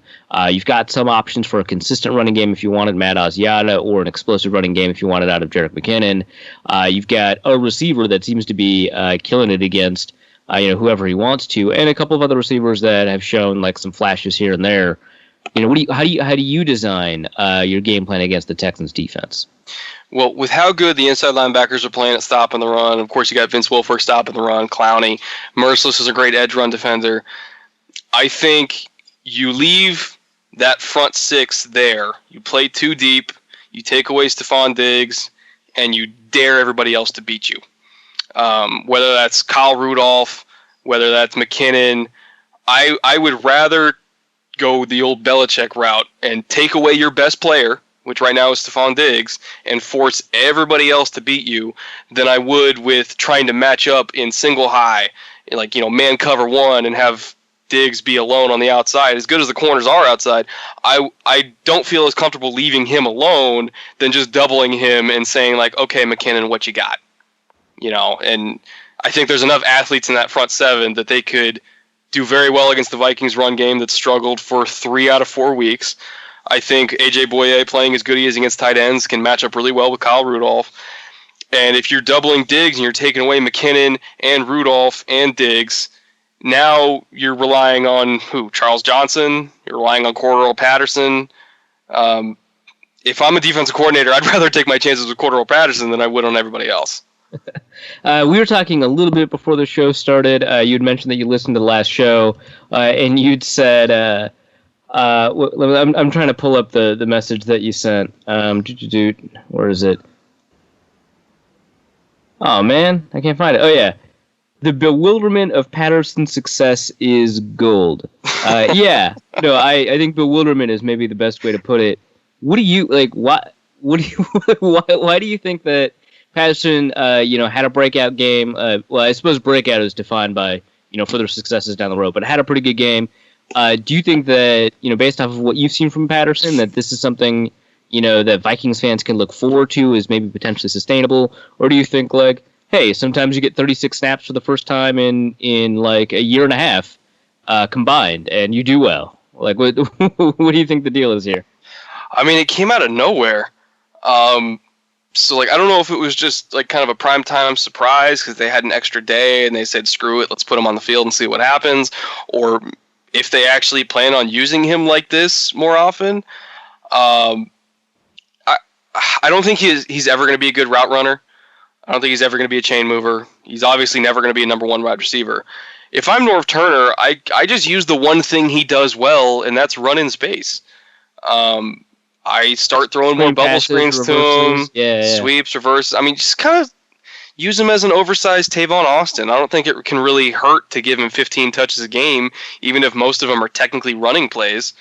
You've got some options for a consistent running game if you wanted Matt Asiata, or an explosive running game if you wanted out of Jerick McKinnon. You've got a receiver that seems to be killing it against whoever he wants to, and a couple of other receivers that have shown like some flashes here and there. How do you design your game plan against the Texans defense? Well, with how good the inside linebackers are playing at stopping the run, of course you got Vince Wilfork stopping the run, Clowney, Merciless is a great edge run defender. I think you leave that front six there. You play too deep, you take away Stephon Diggs, and you dare everybody else to beat you. Whether that's Kyle Rudolph, whether that's McKinnon, I would rather go the old Belichick route and take away your best player, which right now is Stephon Diggs, and force everybody else to beat you, than I would with trying to match up in single high, like, man cover one and have Diggs be alone on the outside. As good as the corners are outside, I don't feel as comfortable leaving him alone than just doubling him and saying, like, okay, McKinnon, what you got? And I think there's enough athletes in that front seven that they could do very well against the Vikings run game that struggled for 3 out of 4 weeks. I think A.J. Boye, playing as good as he is against tight ends, can match up really well with Kyle Rudolph. And if you're doubling Diggs and you're taking away McKinnon and Rudolph and Diggs, now you're relying on who? Charles Johnson? You're relying on Cordero Patterson? If I'm a defensive coordinator, I'd rather take my chances with Cordero Patterson than I would on everybody else. We were talking a little bit before the show started. You'd mentioned that you listened to the last show, and you'd said... I'm trying to pull up the message that you sent. Where is it? Oh, man, I can't find it. Oh, yeah. The bewilderment of Patterson's success is gold. Yeah. No, I think bewilderment is maybe the best way to put it. What do you, like, why do you think that Patterson, had a breakout game? Well, I suppose breakout is defined by, further successes down the road, but had a pretty good game. Do you think that, based off of what you've seen from Patterson, that this is something, that Vikings fans can look forward to as maybe potentially sustainable? Or do you think, like, hey, sometimes you get 36 snaps for the first time in like a year and a half combined, and you do well? Like, what do you think the deal is here? I mean, it came out of nowhere. So, like, I don't know if it was just, like, kind of a primetime surprise because they had an extra day and they said, screw it, let's put him on the field and see what happens, or if they actually plan on using him like this more often. I don't think he's ever going to be a good route runner. I don't think he's ever going to be a chain mover. He's obviously never going to be a number one wide receiver. If I'm Norv Turner, I just use the one thing he does well, and that's run in space. I start throwing more bubble screens to him, sweeps, reverses. I mean, just kind of use him as an oversized Tavon Austin. I don't think it can really hurt to give him 15 touches a game, even if most of them are technically running plays.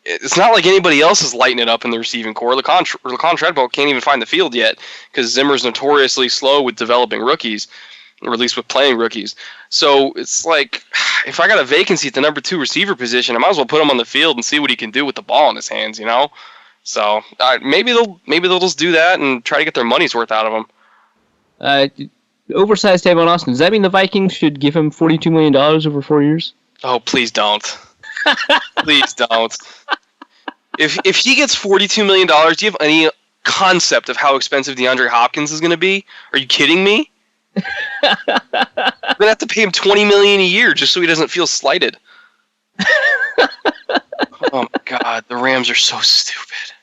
It's not like anybody else is lighting it up in the receiving core. Laquan Treadwell can't even find the field yet because Zimmer's notoriously slow with developing rookies, or at least with playing rookies. So it's like, if I got a vacancy at the number 2 receiver position, I might as well put him on the field and see what he can do with the ball in his hands, So maybe they'll just do that and try to get their money's worth out of him. Oversized Tavon Austin. Does that mean the Vikings should give him $42 million over 4 years? Oh, please don't. Please don't. If he gets $42 million, do you have any concept of how expensive DeAndre Hopkins is going to be? Are you kidding me? We're going to have to pay him $20 million a year just so he doesn't feel slighted. Oh my God, the Rams are so stupid.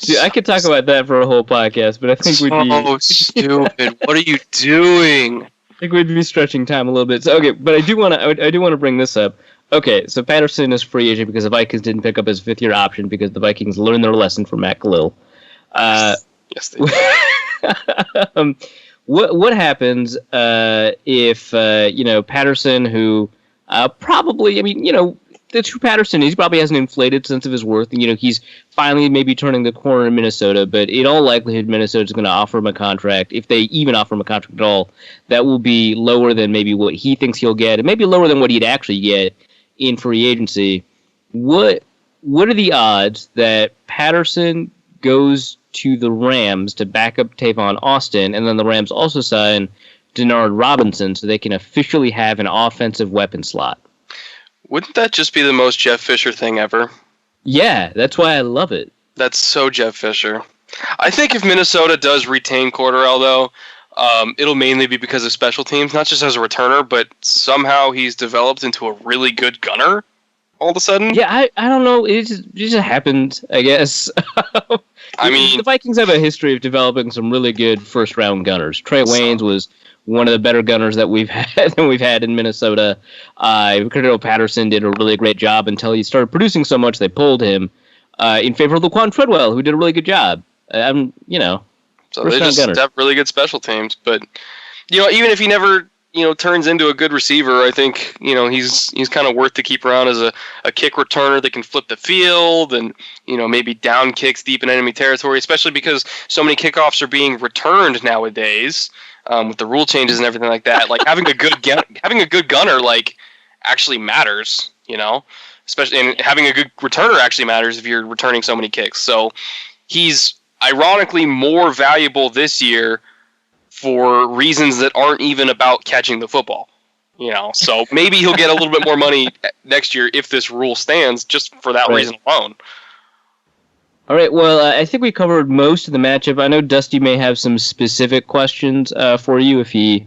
Dude, I could talk about that for a whole podcast, but I think we'd be so stupid. What are you doing? I think we'd be stretching time a little bit. So, okay, but I do want to bring this up. Okay, so Patterson is free agent because the Vikings didn't pick up his fifth-year option because the Vikings learned their lesson from Matt Khalil. Yes, they did. What happens if Patterson, who probably, the true Patterson, he probably has an inflated sense of his worth. He's finally maybe turning the corner in Minnesota, but in all likelihood, Minnesota's going to offer him a contract, if they even offer him a contract at all, that will be lower than maybe what he thinks he'll get, and maybe lower than what he'd actually get in free agency. What are the odds that Patterson goes to the Rams to back up Tavon Austin, and then the Rams also sign Denard Robinson so they can officially have an offensive weapon slot? Wouldn't that just be the most Jeff Fisher thing ever? Yeah, that's why I love it. That's so Jeff Fisher. I think if Minnesota does retain Cordarrelle, though, it'll mainly be because of special teams, not just as a returner, but somehow he's developed into a really good gunner all of a sudden. Yeah, I don't know. It just happened, I guess. I mean, the Vikings have a history of developing some really good first-round gunners. Trey Waynes was one of the better gunners that we've had in Minnesota. Cordarrelle Patterson did a really great job until he started producing so much they pulled him in favor of Laquan Treadwell, who did a really good job. So they just have really good special teams. But even if he never turns into a good receiver, I think he's kind of worth to keep around as a kick returner that can flip the field and maybe down kicks deep in enemy territory, especially because so many kickoffs are being returned nowadays. With the rule changes and everything like that, like having a good gunner like actually matters, especially, and having a good returner actually matters if you're returning so many kicks. So he's ironically more valuable this year for reasons that aren't even about catching the football, So maybe he'll get a little bit more money next year if this rule stands, just for that reason alone. All right, well, I think we covered most of the matchup. I know Dusty may have some specific questions for you if he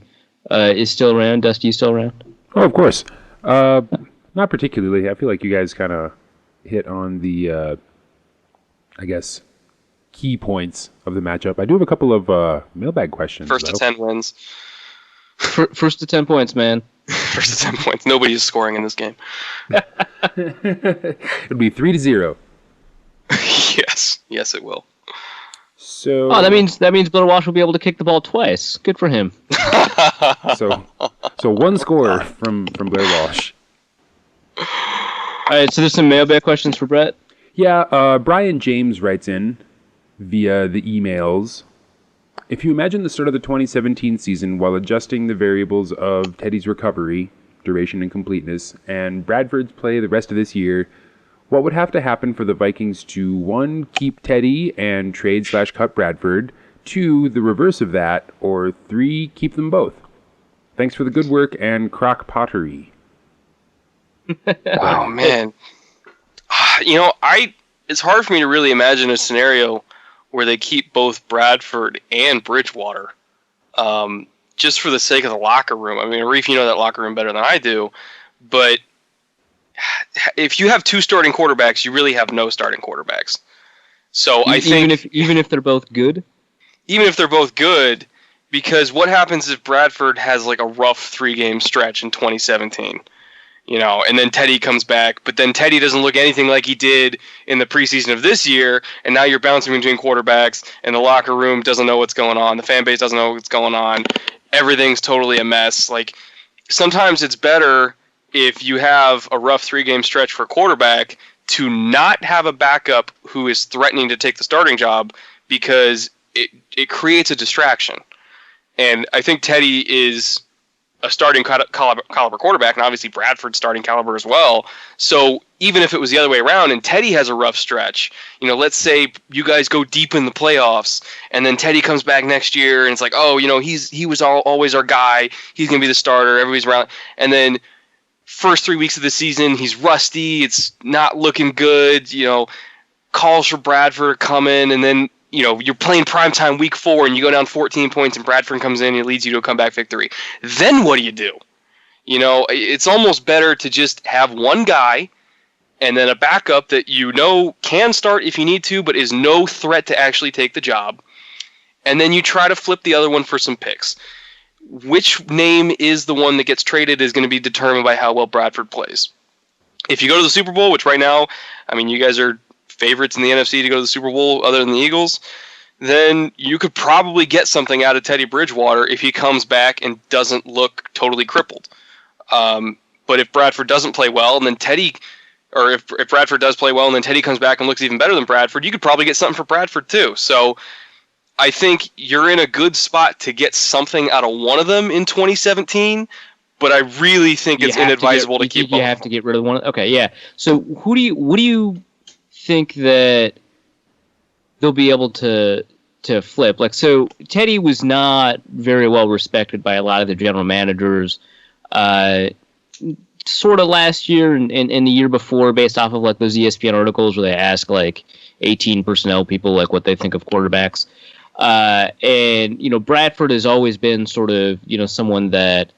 is still around. Dusty, you still around? Oh, of course. Not particularly. I feel like you guys kind of hit on the, key points of the matchup. I do have a couple of mailbag questions. First to 10 wins. First to 10 points, man. First to 10 points. Nobody is scoring in this game. It'll be 3-0. Yes, it will. So. Oh, that means Blair Walsh will be able to kick the ball twice. Good for him. so one score from Blair Walsh. All right, so there's some mailbag questions for Brett. Yeah, Brian James writes in via the emails. If you imagine the start of the 2017 season while adjusting the variables of Teddy's recovery, duration and completeness, and Bradford's play the rest of this year, what would have to happen for the Vikings to, 1, keep Teddy and trade/cut Bradford, 2, the reverse of that, or 3, keep them both? Thanks for the good work and crock pottery. Wow, man. It's hard for me to really imagine a scenario where they keep both Bradford and Bridgewater, just for the sake of the locker room. I mean, Arif, you know that locker room better than I do, but if you have 2 starting quarterbacks, you really have no starting quarterbacks. So I think even if they're both good, because what happens if Bradford has like a rough 3-game stretch in 2017? And then Teddy comes back, but then Teddy doesn't look anything like he did in the preseason of this year, and now you're bouncing between quarterbacks, and the locker room doesn't know what's going on, the fan base doesn't know what's going on, everything's totally a mess. Like, sometimes it's better if you have a rough 3-game stretch for a quarterback to not have a backup who is threatening to take the starting job, because it creates a distraction. And I think Teddy is a starting caliber quarterback, and obviously Bradford's starting caliber as well. So even if it was the other way around and Teddy has a rough stretch, let's say you guys go deep in the playoffs, and then Teddy comes back next year, and it's like, he was always our guy. He's going to be the starter. Everybody's around. And then first 3 weeks of the season, he's rusty. It's not looking good. calls for Bradford to come in, and then you're playing primetime week 4 and you go down 14 points and Bradford comes in and it leads you to a comeback victory. Then what do you do? It's almost better to just have one guy and then a backup that can start if you need to, but is no threat to actually take the job. And then you try to flip the other one for some picks. Which name is the one that gets traded is going to be determined by how well Bradford plays. If you go to the Super Bowl, which right now, you guys are favorites in the NFC to go to the Super Bowl other than the Eagles, then you could probably get something out of Teddy Bridgewater if he comes back and doesn't look totally crippled. But if Bradford doesn't play well, and then if Bradford does play well and then Teddy comes back and looks even better than Bradford, you could probably get something for Bradford too. So I think you're in a good spot to get something out of one of them in 2017, but I really think it's inadvisable to keep them. You have to get rid of one. Okay, yeah. So what do you think that they'll be able to flip? Like, so Teddy was not very well respected by a lot of the general managers, sort of last year and the year before, based off of like those ESPN articles where they ask like 18 personnel people like what they think of quarterbacks. And Bradford has always been sort of someone that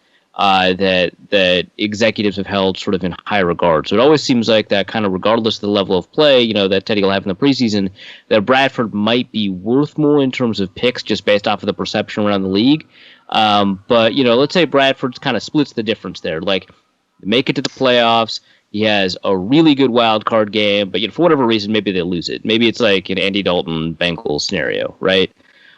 executives have held sort of in high regard. So it always seems like that, kind of regardless of the level of play, that Teddy will have in the preseason, that Bradford might be worth more in terms of picks just based off of the perception around the league. But let's say Bradford kind of splits the difference there. Like, make it to the playoffs. He has a really good wild card game, but for whatever reason, maybe they lose it. Maybe it's like an Andy Dalton Bengals scenario, right?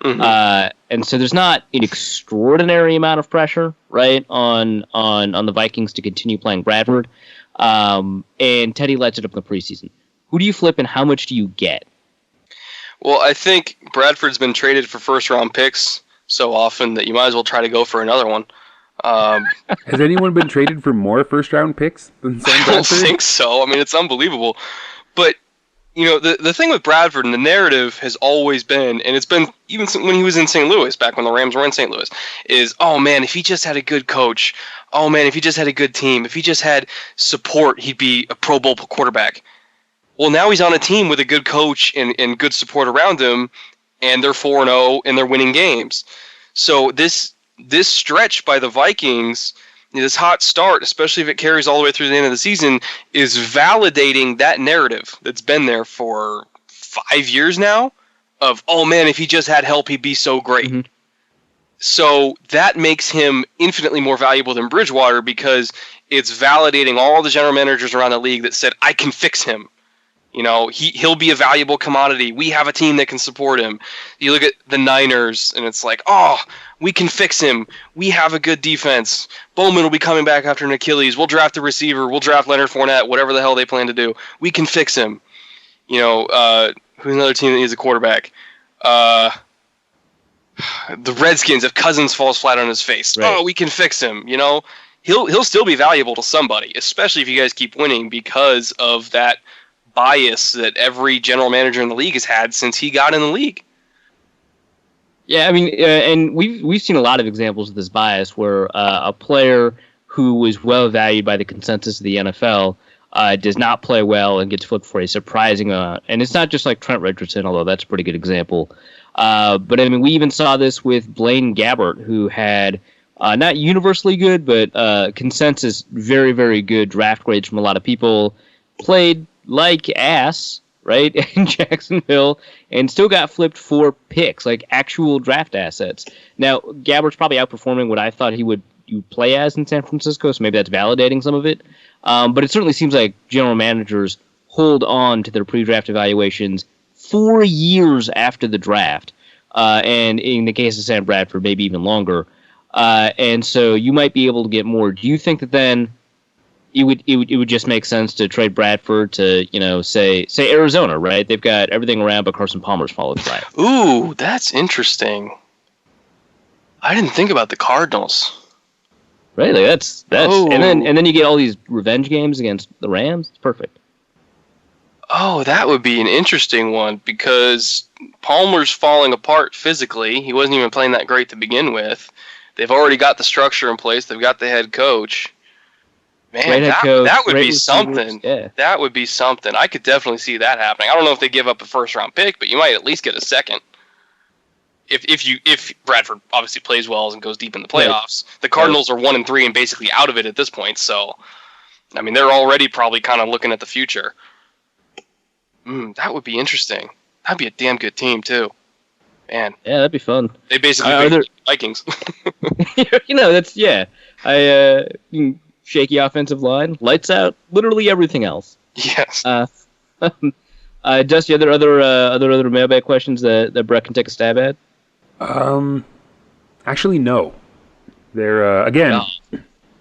Mm-hmm. And so there's not an extraordinary amount of pressure, right, on the Vikings to continue playing Bradford. And Teddy lights it up in the preseason. Who do you flip and how much do you get? Well, I think Bradford's been traded for first-round picks so often that you might as well try to go for another one. Has anyone been traded for more first-round picks than Sam Bradford? I don't think so. It's unbelievable. But the thing with Bradford and the narrative has always been, and it's been even when he was in St. Louis, back when the Rams were in St. Louis, is, oh man, if he just had a good coach, oh man, if he just had a good team, if he just had support, he'd be a Pro Bowl quarterback. Well, now he's on a team with a good coach and good support around him, and they're 4-0 and they're winning games. So this stretch by the Vikings, this hot start, especially if it carries all the way through the end of the season, is validating that narrative that's been there for 5 years now of, oh man, if he just had help, he'd be so great. Mm-hmm. So that makes him infinitely more valuable than Bridgewater because it's validating all the general managers around the league that said, I can fix him. He'll be a valuable commodity. We have a team that can support him. You look at the Niners, and it's like, oh, we can fix him. We have a good defense. Bowman will be coming back after an Achilles. We'll draft a receiver. We'll draft Leonard Fournette, whatever the hell they plan to do. We can fix him. Who's another team that needs a quarterback? The Redskins, if Cousins falls flat on his face. Right. Oh, we can fix him. He'll still be valuable to somebody, especially if you guys keep winning because of that bias that every general manager in the league has had since he got in the league. Yeah, and we've seen a lot of examples of this bias where a player who was well valued by the consensus of the NFL does not play well and gets flipped for a surprising and it's not just like Trent Richardson, although that's a pretty good example. But we even saw this with Blaine Gabbert, who had not universally good, but consensus very, very good draft grades from a lot of people, played like ass, right, in Jacksonville, and still got flipped for picks, like actual draft assets. Now, Gabbert's probably outperforming what I thought he would play as in San Francisco, so maybe that's validating some of it. But it certainly seems like general managers hold on to their pre-draft evaluations 4 years after the draft, and in the case of Sam Bradford, maybe even longer. And so you might be able to get more. Do you think that then it would just make sense to trade Bradford to, say Arizona, right? They've got everything around, but Carson Palmer's followed by. Ooh, that's interesting. I didn't think about the Cardinals. Right, like that's and then you get all these revenge games against the Rams. It's perfect. Oh, that would be an interesting one because Palmer's falling apart physically. He wasn't even playing that great to begin with. They've already got the structure in place. They've got the head coach. Man, that would be something. Yeah. That would be something. I could definitely see that happening. I don't know if they give up a first-round pick, but you might at least get a second. If Bradford obviously plays well and goes deep in the playoffs, the Cardinals are 1-3 and basically out of it at this point. So, I mean, they're already probably kind of looking at the future. That would be interesting. That'd be a damn good team too. Man. Yeah, that'd be fun. They basically the Vikings. Shaky offensive line, lights out, literally everything else. Yes. Dusty, other mailbag questions that Brett can take a stab at? Actually, no. They're again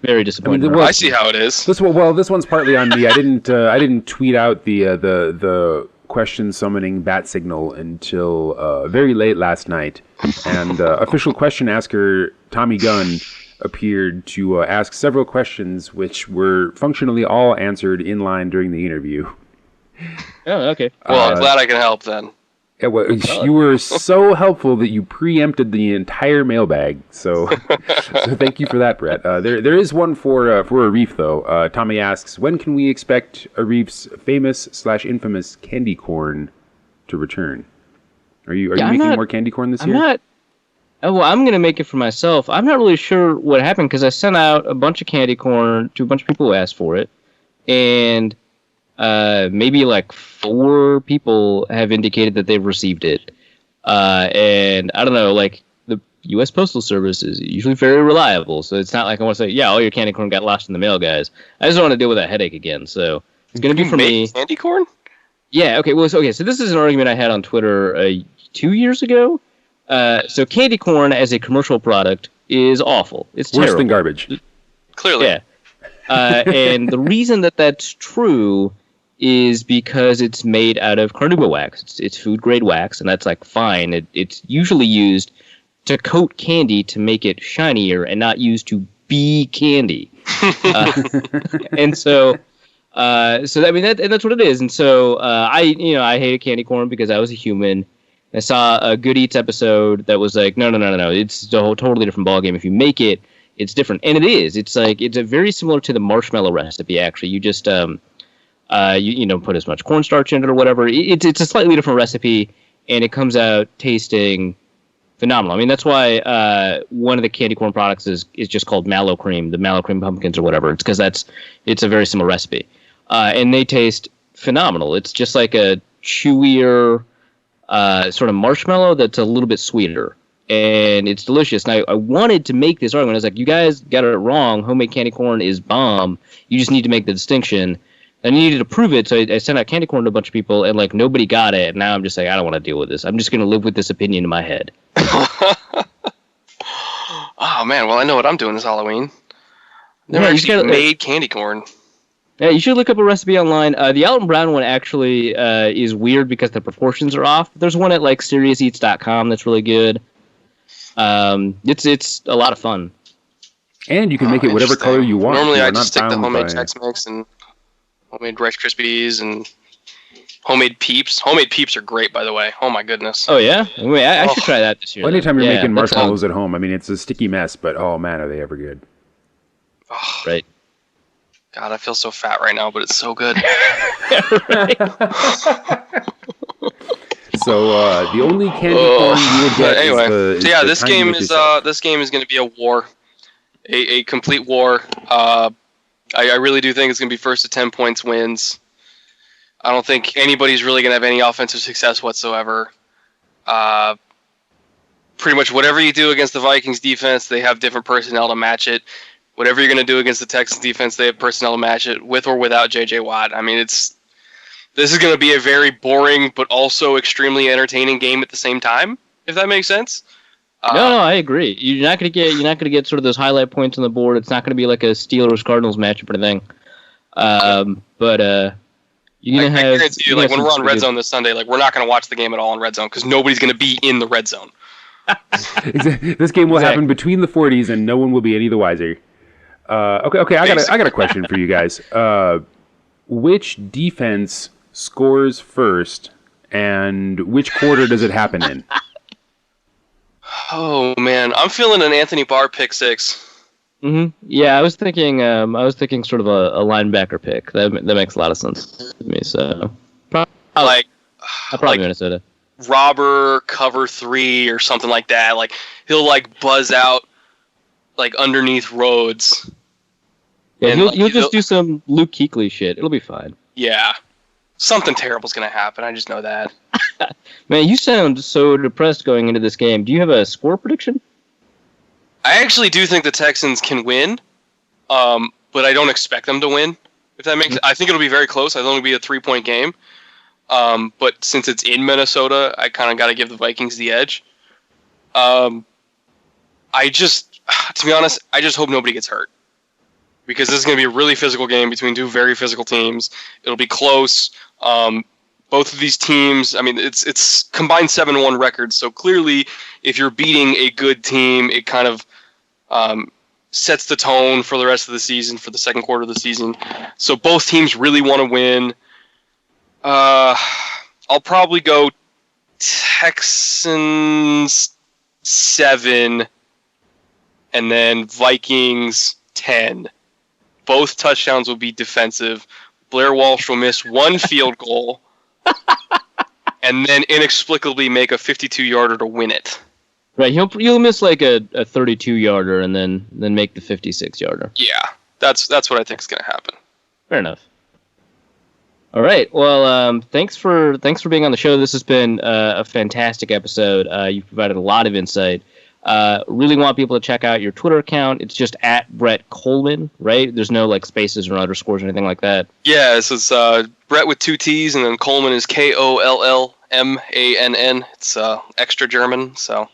very disappointing. I see how it is. This one's partly on me. I didn't tweet out the question summoning bat signal until very late last night, and official question asker Tommy Gunn appeared to ask several questions, which were functionally all answered in line during the interview. Oh, okay. Well, I'm glad I can help then. Yeah, well, you were so helpful that you preempted the entire mailbag. So thank you for that, Brett. There is one for Arif though. Tommy asks, when can we expect Arif's famous/infamous candy corn to return? Are you making more candy corn this year? I'm not. Oh, well, I'm going to make it for myself. I'm not really sure what happened because I sent out a bunch of candy corn to a bunch of people who asked for it. And maybe like 4 people have indicated that they've received it. And I don't know, like the U.S. Postal Service is usually very reliable. So it's not like I want to say, yeah, all your candy corn got lost in the mail, guys. I just don't want to deal with that headache again. So it's going to be for me. Candy corn? Yeah, okay. Well, so this is an argument I had on Twitter 2 years ago. So candy corn as a commercial product is awful. It's terrible. Worse than garbage. Clearly. Yeah. And the reason that that's true is because it's made out of carnauba wax. It's food grade wax, and that's like fine. It's usually used to coat candy to make it shinier and not used to be candy. And so I mean that's what it is. And so I hated candy corn because I was a human. I saw a Good Eats episode that was like, no. It's a totally different ballgame. If you make it, it's different. And it is. It's like, it's very similar to the marshmallow recipe, actually. You just, put as much cornstarch in it or whatever. It's a slightly different recipe, and it comes out tasting phenomenal. I mean, that's why one of the candy corn products is just called Mallow Cream, the Mallow Cream pumpkins or whatever. It's because it's a very similar recipe. And they taste phenomenal. It's just like a chewier sort of marshmallow that's a little bit sweeter, and it's delicious. And I wanted to make this argument. I was like, you guys got it wrong. Homemade candy corn is bomb. You just need to make the distinction. And you needed to prove it, so I sent out candy corn to a bunch of people, and like nobody got it. And now I'm just like, I don't want to deal with this. I'm just going to live with this opinion in my head. Oh man, well I know what I'm doing this Halloween. Never actually made candy corn. Yeah, you should look up a recipe online. The Alton Brown one actually is weird because the proportions are off. There's one at like SeriousEats.com that's really good. It's a lot of fun. And you can make it whatever color you want. Normally I just stick to homemade Chex Mix and homemade Rice Krispies and homemade Peeps. Homemade Peeps are great, by the way. Oh my goodness. Oh yeah? Wait, I should try that this year. Well, anytime you're making marshmallows at home, I mean, it's a sticky mess, but oh man, are they ever good. Oh. Right. God, I feel so fat right now, but it's so good. So the only candy corn you will get anyway. is the this game is going to be a war, a complete war. I really do think it's going to be first to 10 points wins. I don't think anybody's really going to have any offensive success whatsoever. Pretty much whatever you do against the Vikings defense, they have different personnel to match it. Whatever you're going to do against the Texans defense, they have personnel to match it with or without J.J. Watt. I mean, this is going to be a very boring but also extremely entertaining game at the same time, if that makes sense. No, I agree. You're not going to get sort of those highlight points on the board. It's not going to be like a Steelers-Cardinals matchup or anything. But you're going to have... I guarantee you, like when we're on Red Zone this Sunday, like we're not going to watch the game at all on Red Zone because nobody's going to be in the Red Zone. This game will happen between the 40s, and no one will be any the wiser. Okay. I got a question for you guys. Which defense scores first, and which quarter does it happen in? Oh man, I'm feeling an Anthony Barr pick six. Yeah, I was thinking sort of a linebacker pick. That makes a lot of sense to me. So Like, probably Minnesota. Robber cover 3 or something like that. Like, he'll like buzz out like underneath Rhodes. Yeah, And, he'll just do some Luke Kuechly shit. It'll be fine. Yeah, something terrible's gonna happen. I just know that. Man, you sound so depressed going into this game. Do you have a score prediction? I actually do think the Texans can win, but I don't expect them to win. If that makes, I think it'll be very close. I think it'll be a 3-point game. But since it's in Minnesota, I kind of got to give the Vikings the edge. To be honest, I just hope nobody gets hurt, because this is going to be a really physical game between two very physical teams. It'll be close. Both of these teams, I mean, it's combined 7-1 records. So clearly, if you're beating a good team, it kind of sets the tone for the rest of the season, for the second quarter of the season. So both teams really want to win. I'll probably go Texans 7 and then Vikings 10. Both touchdowns will be defensive. Blair Walsh will miss one field goal and then inexplicably make a 52-yarder to win it. Right, he'll miss like a 32-yarder and then make the 56-yarder. Yeah, that's what I think is going to happen. Fair enough. All right. Well, thanks for being on the show. This has been a fantastic episode. You've provided a lot of insight. Really want people to check out your Twitter account. It's just at Brett Kollmann, right? There's no like spaces or underscores or anything like that. Yeah, this is Brett with 2 T's, and then Kollmann is Kollmann. It's extra German, so.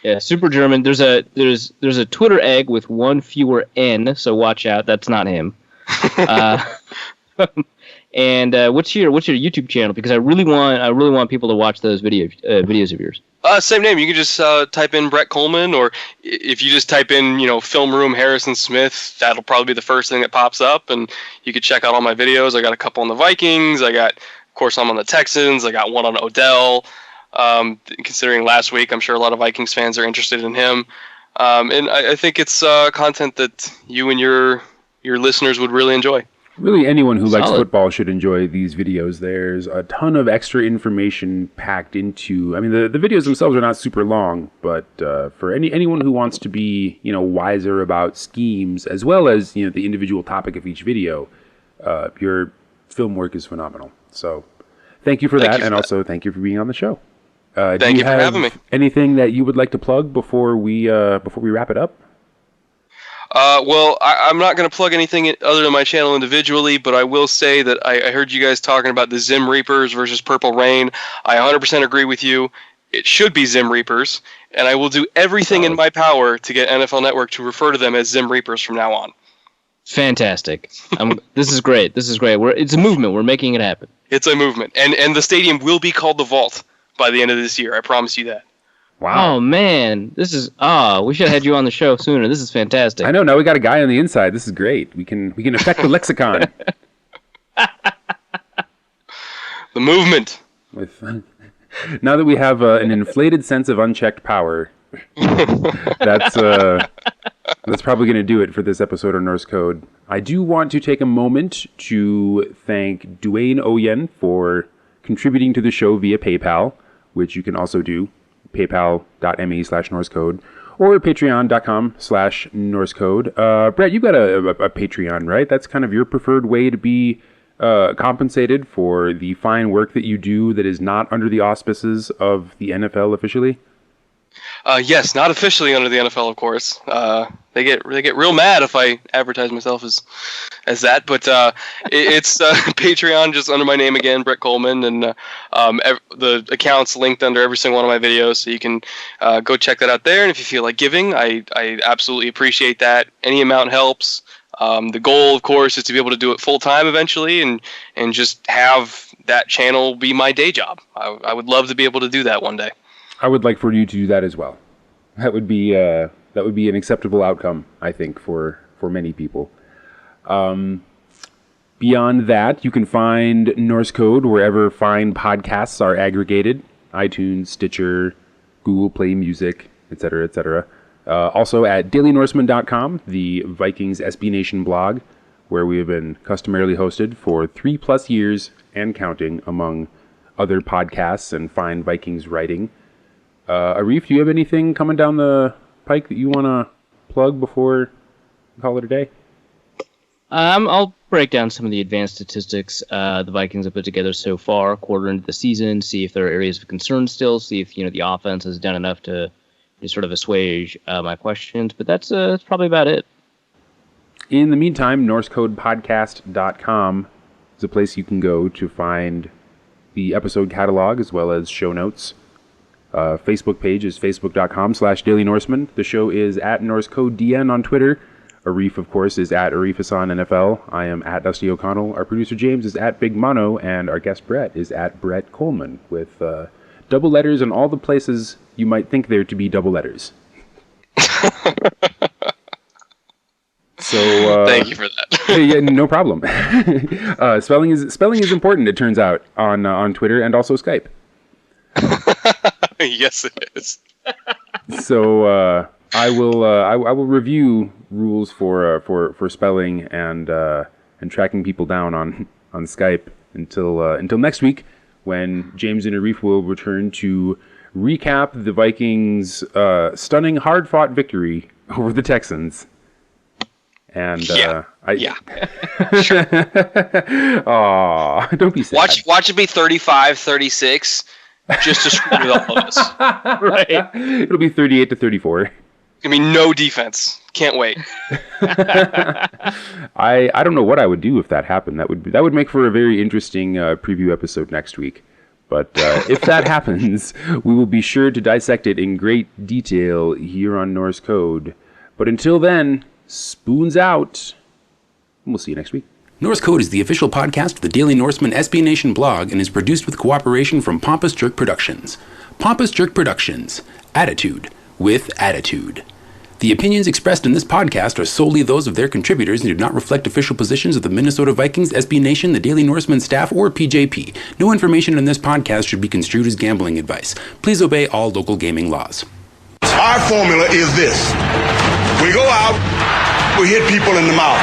Yeah, super German. There's a Twitter egg with 1 fewer N, so watch out. That's not him. And what's your YouTube channel? Because I really want people to watch those videos of yours. Same name. You can just type in Brett Kollmann, or if you just type in Film Room Harrison Smith, that'll probably be the first thing that pops up, and you can check out all my videos. I got a couple on the Vikings. I got, of course, I'm on the Texans. I got one on Odell. Considering last week, I'm sure a lot of Vikings fans are interested in him, and I think it's content that you and your listeners would really enjoy. Really, anyone who likes football should enjoy these videos. There's a ton of extra information packed into. I mean, the videos themselves are not super long, but for anyone who wants to be wiser about schemes as well as the individual topic of each video, your film work is phenomenal. So, thank you for that, and also thank you for being on the show. Thank you for having me. Anything that you would like to plug before we wrap it up? Well, I'm not going to plug anything other than my channel individually, but I will say that I heard you guys talking about the Zim Reapers versus Purple Rain. I 100% agree with you. It should be Zim Reapers, and I will do everything in my power to get NFL Network to refer to them as Zim Reapers from now on. Fantastic. This is great. This is great. It's a movement. We're making it happen. It's a movement, and the stadium will be called the Vault by the end of this year. I promise you that. Wow. Oh, man. This is... we should have had you on the show sooner. This is fantastic. I know. Now we got a guy on the inside. This is great. We can affect the lexicon. The movement. Now that we have an inflated sense of unchecked power, that's probably going to do it for this episode of Norse Code. I do want to take a moment to thank Dwayne Oyen for contributing to the show via PayPal, which you can also do. paypal.me/NorseCode or patreon.com/NorseCode. Brett, you've got a Patreon, right? That's kind of your preferred way to be compensated for the fine work that you do that is not under the auspices of the NFL officially? Yes, not officially under the NFL, of course. They get real mad if I advertise myself as that, but it's Patreon, just under my name again, Brett Kollmann, and the account's linked under every single one of my videos, so you can go check that out there. And if you feel like giving, I absolutely appreciate that. Any amount helps. The goal, of course, is to be able to do it full time eventually, and just have that channel be my day job. I would love to be able to do that one day. I would like for you to do that as well. That would be an acceptable outcome, I think, for many people. Beyond that, you can find Norse Code wherever fine podcasts are aggregated: iTunes, Stitcher, Google Play Music, etc., etc. Also at dailynorseman.com, the Vikings SB Nation blog, where we have been customarily hosted for 3+ years and counting, among other podcasts and fine Vikings writing. Arif, do you have anything coming down the pike that you want to plug before we call it a day? I'll break down some of the advanced statistics the Vikings have put together so far, quarter into the season, see if there are areas of concern still, see if the offense has done enough to sort of assuage my questions. But that's probably about it. In the meantime, NorseCodePodcast.com is a place you can go to find the episode catalog as well as show notes. Facebook page is facebook.com/Daily Norseman. The show is at NorseCodeDN on Twitter. Arif, of course, is at Arif Hassan NFL. I am at Dusty O'Connell. Our producer, James, is at Big Mono. And our guest, Brett, is at Brett Kollmann, with double letters in all the places you might think there to be double letters. So thank you for that. Yeah, no problem. Spelling is important, it turns out, on Twitter and also Skype. Yes, it is. So I will review rules for spelling and tracking people down on Skype until next week, when James and Arif will return to recap the Vikings' stunning, hard-fought victory over the Texans. And Sure. Aw, don't be sad. Watch it be 35-36, just to screw with all of us. Right. It'll be 38-34. I mean, no defense. Can't wait. I don't know what I would do if that happened. That would make for a very interesting preview episode next week. But if that happens, we will be sure to dissect it in great detail here on Norse Code. But until then, spoons out. We'll see you next week. Norse Code is the official podcast of the Daily Norseman SB Nation blog and is produced with cooperation from Pompous Jerk Productions. Pompous Jerk Productions. Attitude with attitude. The opinions expressed in this podcast are solely those of their contributors and do not reflect official positions of the Minnesota Vikings, SB Nation, the Daily Norseman staff, or PJP. No information in this podcast should be construed as gambling advice. Please obey all local gaming laws. Our formula is this. We go out, we hit people in the mouth.